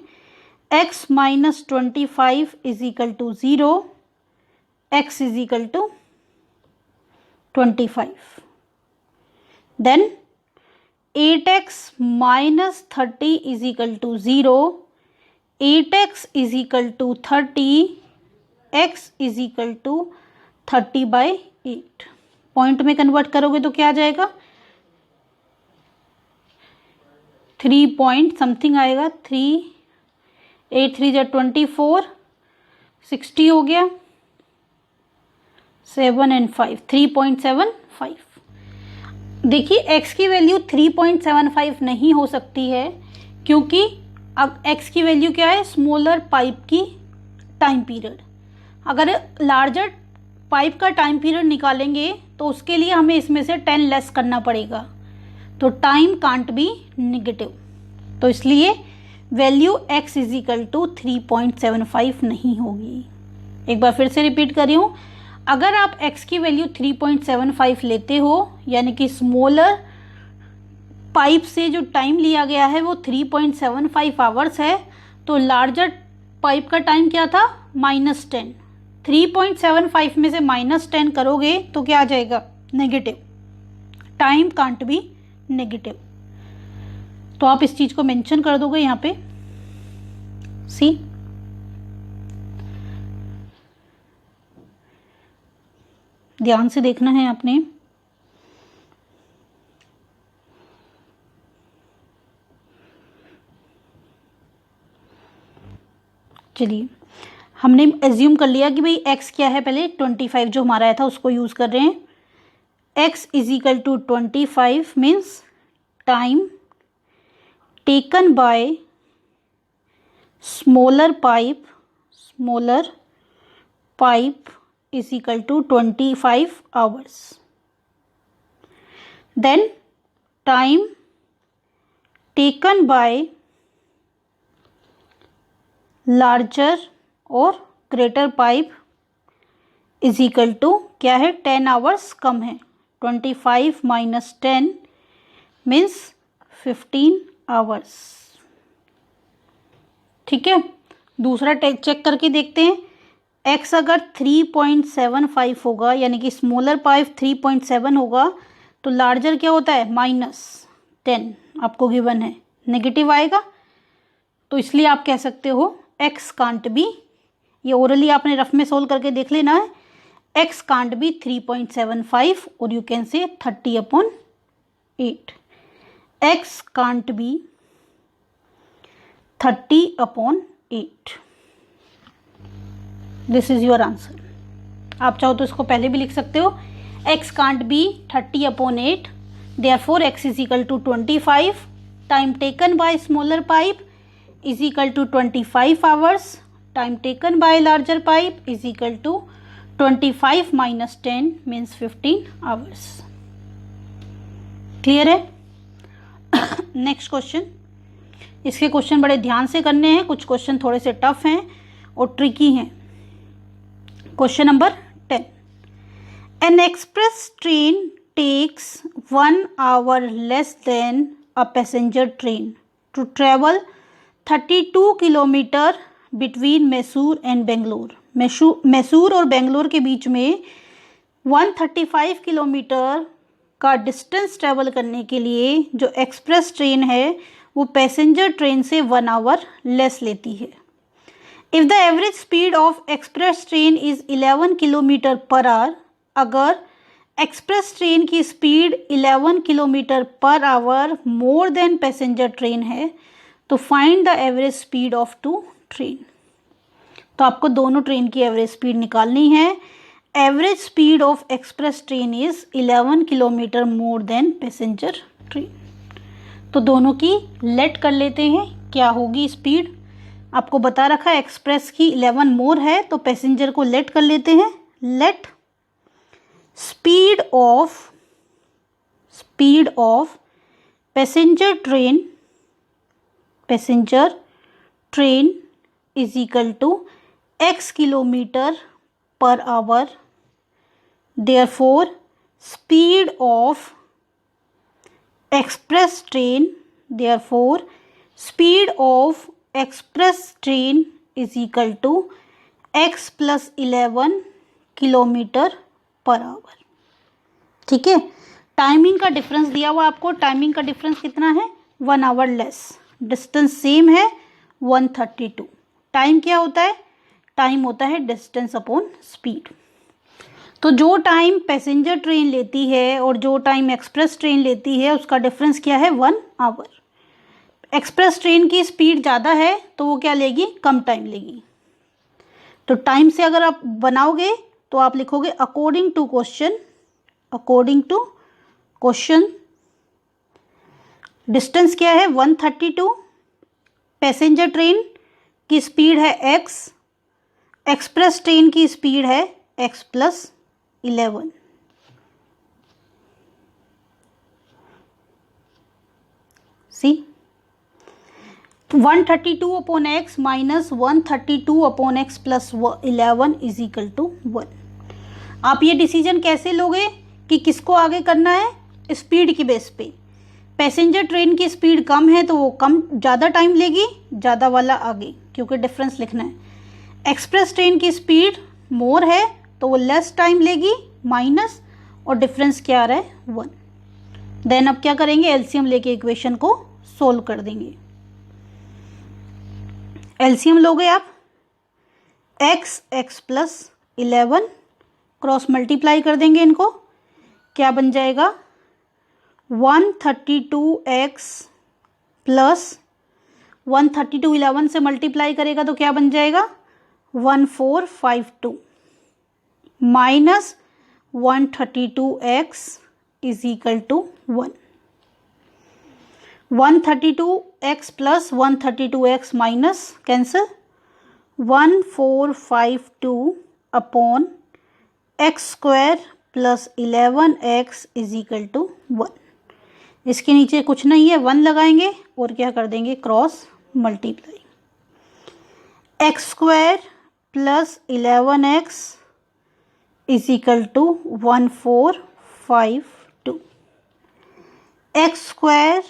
x minus 25 is equal to 0, x is equal to 25, then 8x minus 30 is equal to 0, 8x is equal to 30, x is equal to 30/8। Point में कन्वर्ट करोगे तो क्या आ जाएगा, 3 पॉइंट समथिंग आएगा, 3 8 3 जा 24, 60 हो गया, 7 and 5, 3.75। देखिए x की वैल्यू 3.75 नहीं हो सकती है, क्योंकि अब x की वैल्यू क्या है, स्मॉलर पाइप की टाइम पीरियड। अगर लार्जर पाइप का टाइम पीरियड निकालेंगे तो उसके लिए हमें इसमें से 10 लेस करना पड़ेगा, तो टाइम कांट बी नेगेटिव, तो इसलिए value x is equal to 3.75 नहीं होगी। एक बार फिर से रिपीट कर रही हूँ, अगर आप x की वैल्यू 3.75 लेते हो, यानी कि स्मॉलर पाइप से जो टाइम लिया गया है वो 3.75 आवर्स है, तो लार्जर पाइप का टाइम क्या था, -10। 3.75 में से -10 करोगे तो क्या आ जाएगा, negative, time can't be negative. तो आप इस चीज को मेंशन कर दोगे यहाँ पे, सी। ध्यान से देखना है आपने। चलिए, हमने एज्यूम कर लिया कि भाई x क्या है, पहले 25 जो हमारा आया था उसको यूज कर रहे हैं। x is equal to 25 means time taken by smaller pipe is equal to 25 hours. Then time taken by larger or greater pipe is equal to क्या है, 10 hours कम है, 25 minus 10 means 15 hours। ठीक है, दूसरा चेक करके देखते हैं। x अगर 3.75 होगा, यानी कि स्मॉलर पाइप 3.7 होगा, तो लार्जर क्या होता है, -10 आपको गिवन है, नेगेटिव आएगा, तो इसलिए आप कह सकते हो x कांट बी, ये ओरली आपने रफ में सोल्व करके देख लेना है, x कांट बी 3.75 और यू कैन से 30/8। x can't be 30/8। This is your answer. आप चाहो तो इसको पहले भी लिख सकते हो, x can't be 30/8, therefore x is equal to 25, time taken by smaller pipe is equal to 25 hours, time taken by larger pipe is equal to 25 - 10 means 15 hours. Clear है? Next question. इसके क्वेश्चन बड़े ध्यान से करने हैं, कुछ question थोड़े से टफ हैं और ट्रिकी हैं। Question number 10। An express train takes 1 hour less than a passenger train to travel 32 kilometre between Mysore and Bangalore. Mysore और बेंगलोर के बीच में 135 किलोमीटर का डिस्टेंस ट्रेवल करने के लिए जो एक्सप्रेस ट्रेन है वो पैसेंजर ट्रेन से 1 hour लेस लेती है। If the average speed of express train is 11 kilometre per hour, अगर एक्सप्रेस ट्रेन की speed 11 kilometre per hour more than passenger train है, तो find the average speed of two train. तो आपको दोनों ट्रेन की एवरेज स्पीड निकालनी है। Average speed of express train is 11 kilometre more than passenger train. तो दोनों की लेट कर लेते हैं, क्या होगी स्पीड। आपको बता रखा है एक्सप्रेस की 11 मोर है, तो पैसेंजर को लेट कर लेते हैं। Let speed of passenger train is equal to x kilometre per hour, therefore speed of express train is equal to x + 11 kilometre per hour. ठीक है, टाइमिंग का डिफरेंस दिया हुआ आपको। टाइमिंग का डिफरेंस कितना है? 1 hour लेस। डिस्टेंस सेम है 132। टाइम क्या होता है? टाइम होता है डिस्टेंस अपॉन स्पीड। तो जो टाइम पैसेंजर ट्रेन लेती है और जो टाइम एक्सप्रेस ट्रेन लेती है उसका डिफरेंस क्या है? 1 hour। एक्सप्रेस ट्रेन की स्पीड ज़्यादा है तो वो क्या लेगी? कम टाइम लेगी। तो टाइम से अगर आप बनाओगे तो आप लिखोगे अकॉर्डिंग टू क्वेश्चन डिस्टेंस क्या है? 132। पैसेंजर ट्रेन की स्पीड है x, एक्सप्रेस ट्रेन की स्पीड है x + 11। See 132/x - 132/x + 11 is equal to 1। आप ये डिसीजन कैसे लोगे कि किसको आगे करना है? स्पीड की बेस पे। पैसेंजर ट्रेन की स्पीड कम है तो वो ज़्यादा टाइम लेगी, ज़्यादा वाला आगे, क्योंकि डिफरेंस लिखना है। एक्सप्रेस ट्रेन की स्पीड मोर है तो वो लेस टाइम लेगी, माइनस, और डिफरेंस क्या आ रहा है? 1। देन अब क्या करेंगे? एलसीएम लेके इक्वेशन को सोल्व कर देंगे। एलसीएम लोगे आप, x + 11 क्रॉस मल्टीप्लाई कर देंगे इनको, क्या बन जाएगा? 132x + 132 11 से मल्टीप्लाई करेगा तो क्या बन जाएगा? 1452 - 132x is equal to 1। 132x + 132x minus cancel, 1452/x² + 11x is equal to 1। इसके नीचे कुछ नहीं है, 1 लगाएंगे और क्या कर देंगे? Cross multiply. x² + 11x is equal to 1452। x²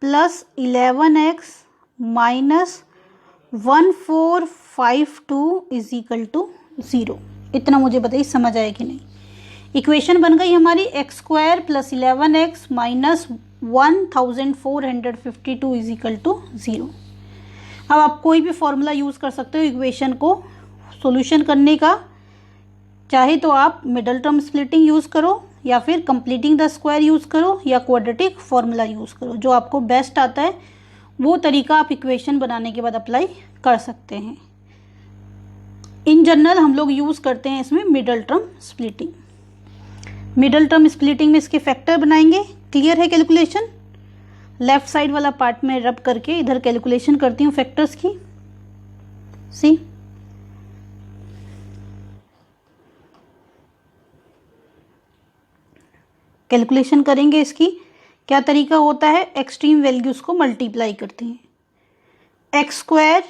+ 11x minus 1452 is equal to 0। इतना मुझे बताइए समझ आया कि नहीं। इक्वेशन बन गई हमारी x² + 11x minus 1452 is equal to 0। अब आप कोई भी फॉर्मूला यूज़ कर सकते हो इक्वेशन को सॉल्यूशन करने का। चाहे तो आप मिडल टर्म स्प्लिटिंग यूज़ करो, या फिर कंप्लीटिंग द स्क्वायर यूज़ करो, या क्वाड्रेटिक फॉर्मूला यूज़ करो। जो आपको बेस्ट आता है वो तरीका आप इक्वेशन बनाने के बाद अप्लाई कर सकते हैं। इन जनरल हम लोग यूज़ करते हैं इसमें middle term splitting. Middle term splitting में इसके फैक्टर बनाएंगे। क्लियर है कैलकुलेशन? लेफ्ट साइड वाला पार्ट में रब करके इधर कैलकुलेशन करती हूँ फैक्टर्स की। सी कैलकुलेशन करेंगे इसकी। क्या तरीका होता है? एक्सट्रीम वैल्यूज को मल्टीप्लाई करते हैं। एक्स स्क्वायर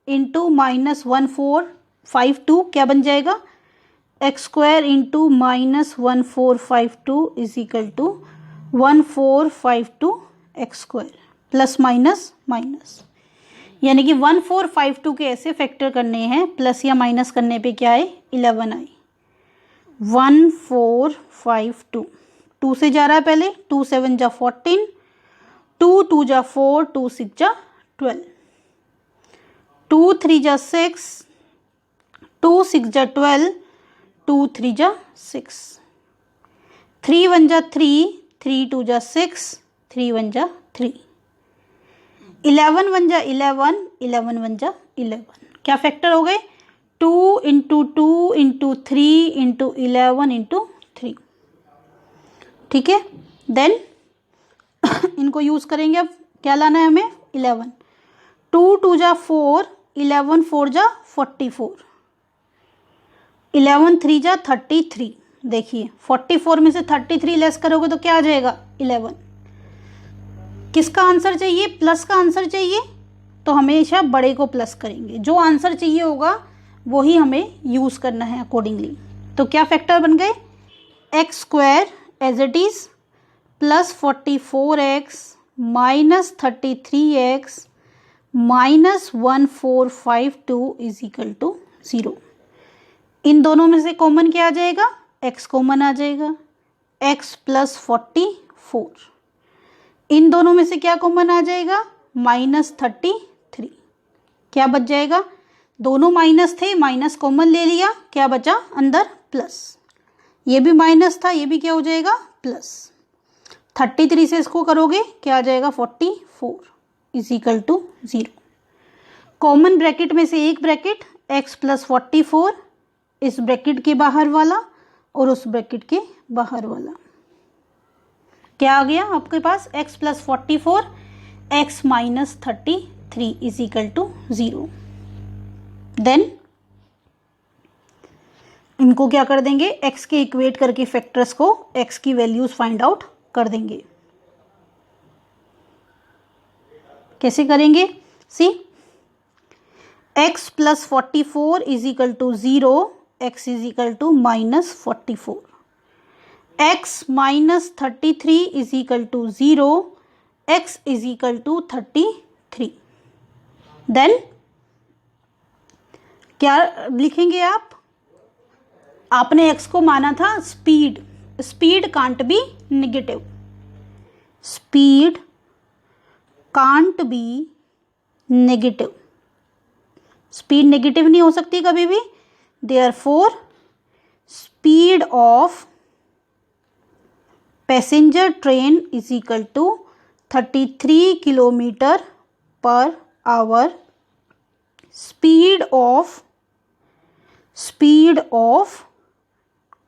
इंटू -1452 क्या बन जाएगा? X square into -1452 is equal to 1452 x square plus minus minus, यानी कि 1452 के ऐसे फैक्टर करने हैं, प्लस या माइनस करने पे क्या है? 11 आई। 1452 2 से जा रहा है पहले, 2 7 जा 14, 2 2 जा 4, 2 6 जा 12, 2 3 जा 6, 2 6 जा 12, 2 3 जा 6, 3 1 जा 3, 3 2 जा 6, 3 1 जा 3, 11 1 जा 11, 11 1 जा 11। क्या फैक्टर हो गए? 2 इंटू 2 इंटू 3 इंटू 11 इंटू 3। ठीक है, देन इनको यूज़ करेंगे। अब क्या लाना है हमें? 11, 2 2 जा 4, 11 4 जा 44, 11 3 जा 33। देखिए 44 में से 33 लेस करोगे तो क्या आ जाएगा? 11। किसका आंसर चाहिए? प्लस का आंसर चाहिए, तो हमेशा बड़े को प्लस करेंगे। जो आंसर चाहिए होगा वही हमें यूज़ करना है अकॉर्डिंगली। तो क्या फैक्टर बन गए? X square as it is plus 44x minus 33x minus 1452 is equal to 0। इन दोनों में से कॉमन क्या आ जाएगा? x कॉमन आ जाएगा, x प्लस 44। इन दोनों में से क्या कॉमन आ जाएगा? माइनस 33। क्या बच जाएगा? दोनों माइनस थे, माइनस कॉमन ले लिया, क्या बचा अंदर? प्लस। ये भी माइनस था, ये भी क्या हो जाएगा? प्लस। 33 से इसको करोगे क्या आ जाएगा? 44 is equal to 0। Common bracket में से एक ब्रैकेट x प्लस 44, इस ब्रैकेट के बाहर वाला और उस ब्रैकेट के बाहर वाला। क्या आ गया आपके पास? x plus 44, x minus 33 is equal to 0। Then इनको क्या कर देंगे? x के इक्वेट करके फैक्टर्स को x की वैल्यूज फाइंड आउट कर देंगे। कैसे करेंगे? See, x plus 44 is equal to 0, x is equal to minus 44, x minus 33 is equal to 0, x is equal to 33। Then क्या लिखेंगे आप? आपने x को माना था speed, speed can't be negative, speed can't be negative, speed negative नहीं हो सकती कभी भी। Therefore speed of passenger train is equal to 33 kilometre per hour. Speed of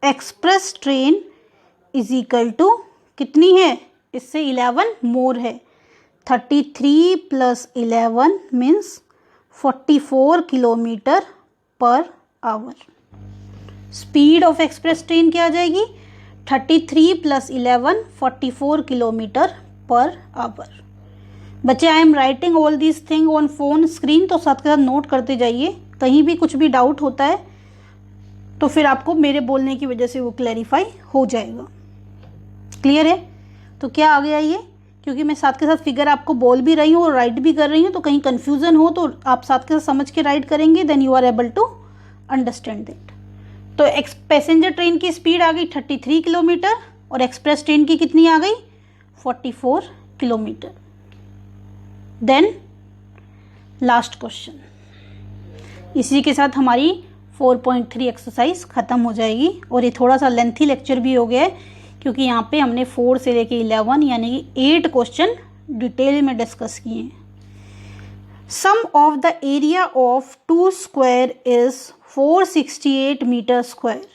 express train is equal to कितनी है? इससे 11 मोर है। 33 plus 11 means 44 kilometre per hour. Speed of express train क्या आ जाएगी? 33 प्लस 11 44 किलोमीटर पर आवर। बच्चे, I am writing all this thing on phone screen, तो साथ के साथ नोट करते जाइए। कहीं भी कुछ भी डाउट होता है तो फिर आपको मेरे बोलने की वजह से वो क्लैरिफाई हो जाएगा। क्लियर है? तो क्या आ गया ये? क्योंकि मैं साथ के साथ फिगर आपको बोल भी रही हूँ और राइट भी कर रही हूँ, तो कहीं कन्फ्यूज़न हो तो आप साथ के साथ समझ के राइट करेंगे, then you are able to understand that. तो पैसेंजर ट्रेन की स्पीड आ गई 33 किलोमीटर और एक्सप्रेस ट्रेन की कितनी आ गई? 44 किलोमीटर। Then last question. इसी के साथ हमारी 4.3 एक्सरसाइज ख़त्म हो जाएगी और ये थोड़ा सा लेंथी लेक्चर भी हो गया है क्योंकि यहाँ पे हमने 4 से लेके 11 यानी कि 8 क्वेश्चन डिटेल में डिस्कस किए हैं। Sum of the area of 2 square is 468 metre square.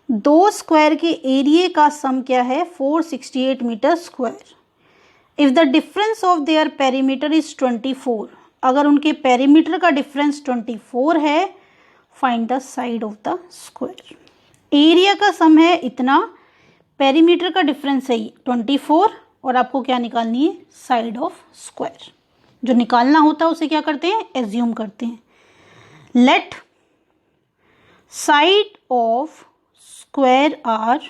2 square के एरिया का सम क्या है? 468 metre square. If the difference of their perimeter is 24, अगर उनके पेरीमीटर का डिफरेंस 24 है, find the side of the square. Area का सम है इतना, पेरीमीटर का डिफरेंस है 24, और आपको क्या निकालनी है? Side of square. जो निकालना होता है उसे क्या करते हैं? एज्यूम करते हैं। Let side of square are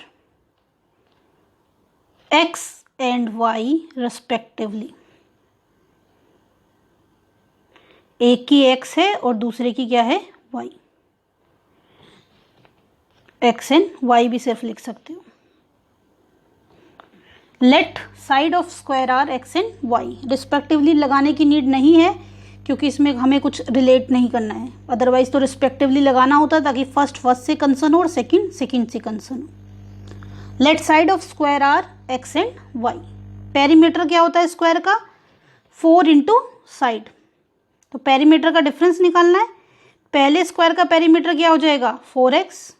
x and y respectively. एक की x है और दूसरे की क्या है? y। x एंड y भी सिर्फ लिख सकते हो। Let side of square are x and y। Respectively लगाने की नीड नहीं है क्योंकि इसमें हमें कुछ रिलेट नहीं करना है, अदरवाइज तो रिस्पेक्टिवली लगाना होता ताकि फर्स्ट से कंसर्न हो और सेकंड से कंसर्न हो। Let side of square are x and y। Perimeter क्या होता है स्क्वायर का? 4 इंटू साइड। तो पेरीमीटर का डिफरेंस निकालना है। पहले स्क्वायर का पेरीमीटर क्या हो जाएगा? 4x।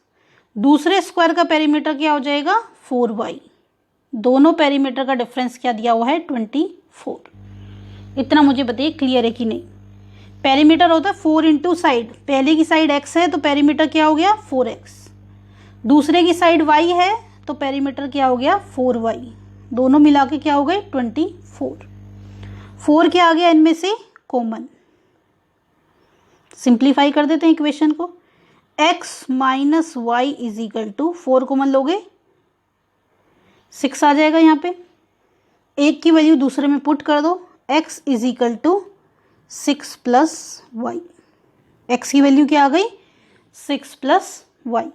दूसरे स्क्वायर का पेरीमीटर क्या हो जाएगा? 4y। दोनों पेरीमीटर का डिफरेंस क्या दिया हुआ है? 24। इतना मुझे बताइए क्लियर है कि नहीं? पेरीमीटर होता है 4 इंटू साइड। पहले की साइड x है तो पेरीमीटर क्या हो गया? 4x। दूसरे की साइड y है तो पेरीमीटर क्या हो गया? 4y। दोनों मिला के क्या हो गए? 24। 4 क्या आ गया इनमें से? कॉमन। सिंप्लीफाई कर देते हैं इक्वेशन को। x minus y is equal to 4 common लोगे 6 आ जाएगा। यहाँ पे एक की वैल्यू दूसरे में पुट कर दो। x is equal to 6 plus y. X की वैल्यू क्या आ गई? 6 प्लस वाई।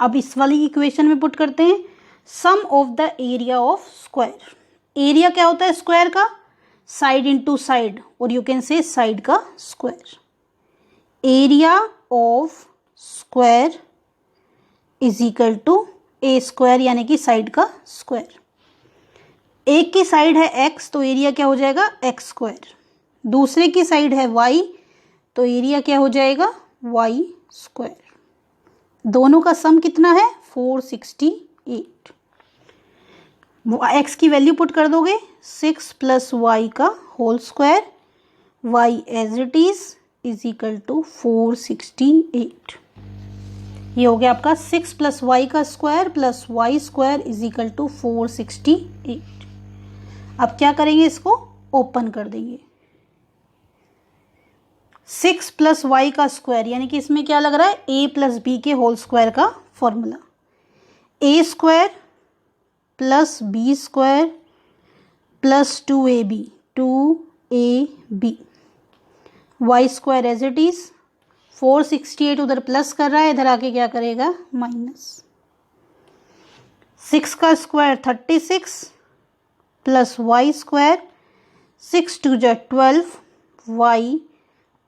अब इस वाली इक्वेशन में पुट करते हैं sum of the area of square. Area क्या होता है स्क्वायर का? साइड इंटू साइड, और यू कैन से साइड का square. Area of square is equal to a square, यानी कि साइड का स्क्वायर। एक की साइड है x तो एरिया क्या हो जाएगा? x square. दूसरे की साइड है y तो एरिया क्या हो जाएगा? y square. दोनों का सम कितना है? 468। x की वैल्यू पुट कर दोगे 6 प्लस वाई का whole square, y as it is equal to 468। ये हो गया आपका 6 प्लस वाई का square plus y square is equal to 468। अब क्या करेंगे? इसको ओपन कर देंगे। 6 प्लस वाई का स्क्वायर, यानी कि इसमें क्या लग रहा है? a प्लस बी के होल स्क्वायर का formula. a square plus b square plus 2ab, 2ab। Y square as it is 468 उधर प्लस कर रहा है, इधर आके क्या करेगा? माइनस। 6 का स्क्वायर 36 प्लस वाई स्क्वायर, 6 2 जा 12, y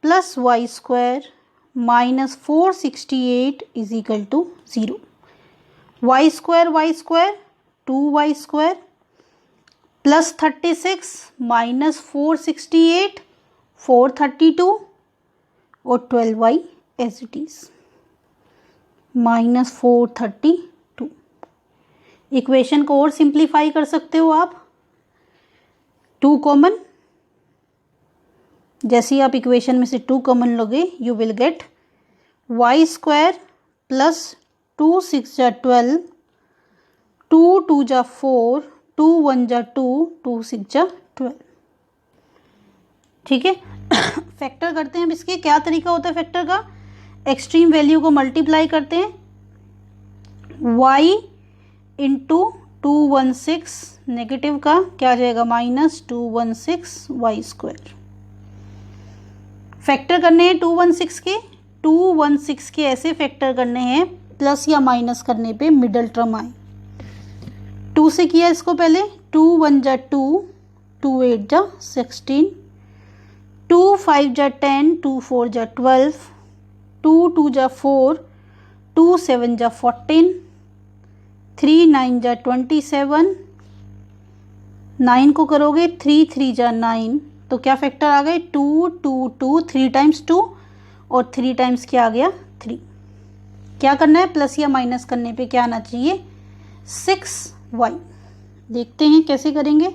plus y square minus 468 is equal to 0। Y square 2y square plus 36 minus 468 432 और 12y as it is minus 432। Equation को और सिंप्लीफाई कर सकते हो आप। 2 कॉमन, जैसे ही आप इक्वेशन में से 2 कॉमन लोगे you will gate y square plus 2 6 जा 12, 2 2 जा 4, 2 1 जा 2, 2 6 जा 12। ठीक है। फैक्टर करते हैं। अब इसके क्या तरीका होता है फैक्टर का? एक्सट्रीम वैल्यू को मल्टीप्लाई करते हैं, y इंटू 216, नेगेटिव का क्या आ जाएगा? Minus 216 Y square. फैक्टर करने हैं 216 के। 216 के ऐसे फैक्टर करने हैं प्लस या माइनस करने पे मिडल टर्म आए। 2 से किया इसको पहले, 2 1 जा 2, 2 8 जा 16, 2 5 जा 10, 2 4 जा 12, 2 2 जा 4, 2 7 जा 14, 3 9 जा 27, 9 को करोगे 3 3 जा 9 तो क्या फैक्टर आ गए 2 2 2, 3 टाइम्स 2 और 3 टाइम्स क्या आ गया 3। क्या करना है, प्लस या माइनस करने पे क्या आना चाहिए 6y। देखते हैं कैसे करेंगे।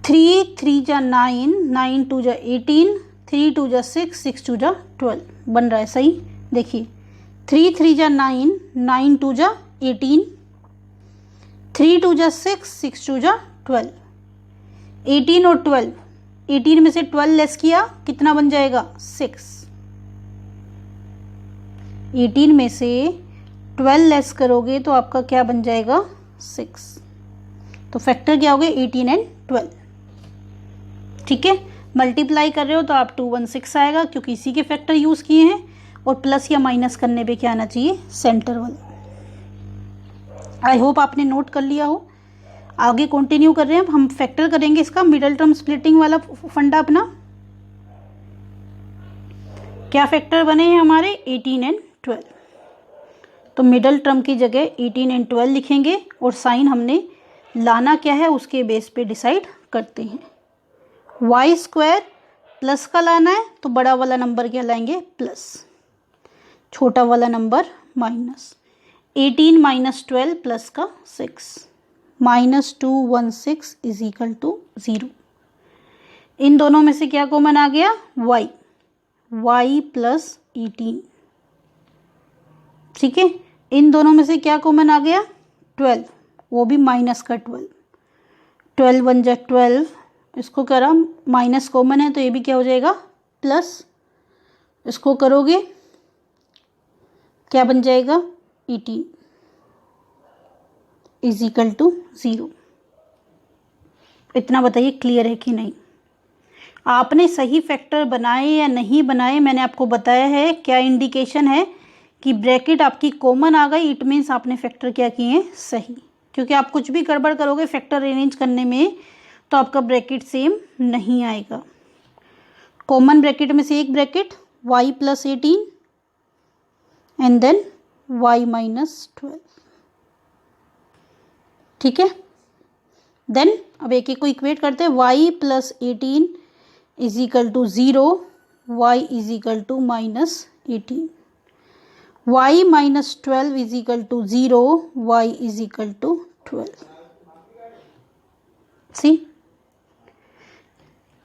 3 3 जा 9, 9 2 जा 18, 3 2 जा 6, 6 2 जा 12 बन रहा है सही। देखिए 3 3 जा 9, 9 2 जा 18, 3 2 जा 6, 6 2 जा 12, 18 और 12, 18 में से 12 लेस किया कितना बन जाएगा 6, 18 में से 12 लेस करोगे तो आपका क्या बन जाएगा 6। तो फैक्टर क्या हो गए 18 एंड 12। ठीक है, मल्टीप्लाई कर रहे हो तो आप 216 आएगा क्योंकि इसी के फैक्टर यूज किए हैं, और प्लस या माइनस करने पे क्या आना चाहिए सेंटर वाला। आई होप आपने नोट कर लिया हो। आगे कंटिन्यू कर रहे हैं, हम फैक्टर करेंगे इसका मिडल टर्म स्प्लिटिंग वाला फंडा अपना। क्या फैक्टर बने हैं हमारे 18 एंड 12, तो मिडल टर्म की जगह 18 एंड 12 लिखेंगे और साइन हमने लाना क्या है उसके बेस पे डिसाइड करते हैं। वाई स्क्वायर प्लस का लाना है तो बड़ा वाला नंबर क्या लाएंगे प्लस, छोटा वाला नंबर माइनस। 18 माइनस 12 प्लस का 6, -216 इज इक्वल टू 0। इन दोनों में से क्या कॉमन आ गया y, y प्लस 18। ठीक है, इन दोनों में से क्या कॉमन आ गया 12, वो भी माइनस का 12, 12 बन जाए 12, इसको करा माइनस कॉमन है तो ये भी क्या हो जाएगा प्लस, इसको करोगे क्या बन जाएगा 18 इज इक्वल टू 0। इतना बताइए क्लियर है कि नहीं। आपने सही फैक्टर बनाए या नहीं बनाए मैंने आपको बताया है। क्या इंडिकेशन है कि ब्रैकेट आपकी कॉमन आ गई, इट मीन्स आपने फैक्टर क्या किए हैं सही। क्योंकि आप कुछ भी गड़बड़ करोगे फैक्टर अरेंज करने में तो आपका ब्रैकेट सेम नहीं आएगा। कॉमन ब्रैकेट में से एक bracket y plus 18 and then y minus 12। ठीक है, देन अब एक एक को इक्वेट करते हैं। y plus 18 is equal to 0, y is equal to minus 18, y minus 12 is equal to 0, y is equal to 12। See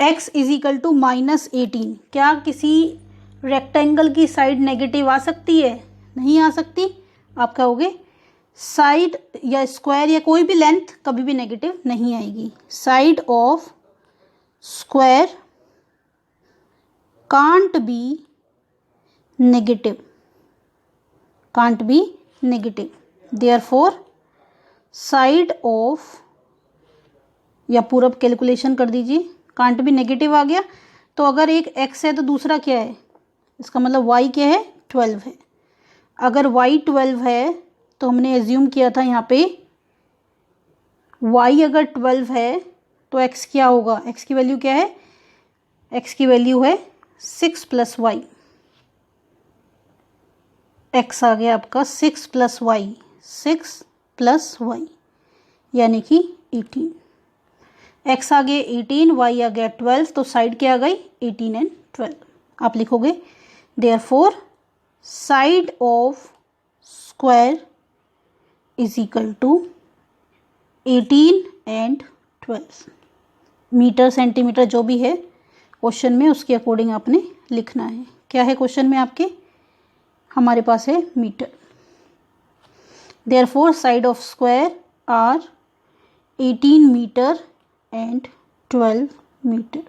x is equal to minus 18। क्या किसी रेक्टेंगल की साइड नेगेटिव आ सकती है? नहीं आ सकती। आप कहोगे साइड या स्क्वायर या कोई भी लेंथ कभी भी नेगेटिव नहीं आएगी। Side of square can't be negative, can't be negative, therefore side of, या पूरा कैलकुलेशन कर दीजिए, कांट बी नेगेटिव आ गया। तो अगर एक x है तो दूसरा क्या है, इसका मतलब y क्या है 12 है। अगर y 12 है तो हमने एज्यूम किया था यहाँ पे y अगर 12 है तो x क्या होगा, x की वैल्यू क्या है, x की वैल्यू है 6 प्लस वाई। x आ गया आपका 6 प्लस वाई, 6 प्लस वाई यानी कि 18। x आ गया 18, y आ गया 12, तो साइड क्या आ गई 18 एंड 12। आप लिखोगे therefore side of square is equal to 18 and 12। Metre centimetre जो भी है क्वेश्चन में उसके अकॉर्डिंग आपने लिखना है। क्या है क्वेश्चन में आपके, हमारे पास है metre. Therefore side of square are 18 metre and 12 metre.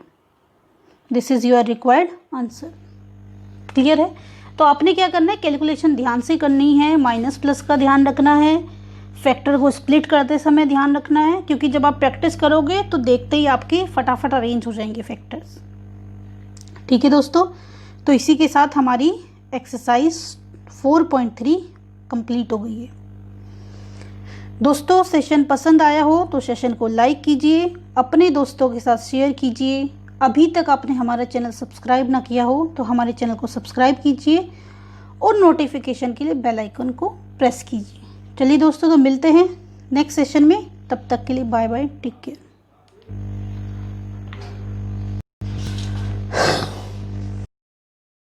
This is your required answer. Clear है। तो आपने क्या करना है, कैलकुलेशन ध्यान से करनी है, माइनस प्लस का ध्यान रखना है, फैक्टर को स्प्लिट करते समय ध्यान रखना है, क्योंकि जब आप प्रैक्टिस करोगे तो देखते ही आपके फटाफट अरेंज हो जाएंगे फैक्टर्स। ठीक है दोस्तों, तो इसी के साथ हमारी एक्सरसाइज 4.3 कंप्लीट हो गई है। दोस्तों सेशन पसंद आया हो तो सेशन को लाइक कीजिए, अपने दोस्तों के साथ शेयर कीजिए। अभी तक आपने हमारा चैनल सब्सक्राइब ना किया हो तो हमारे चैनल को सब्सक्राइब कीजिए और नोटिफिकेशन के लिए बेल आइकन को प्रेस कीजिए। चलिए दोस्तों, तो मिलते हैं नेक्स्ट सेशन में, तब तक के लिए बाय बाय, टेक केयर।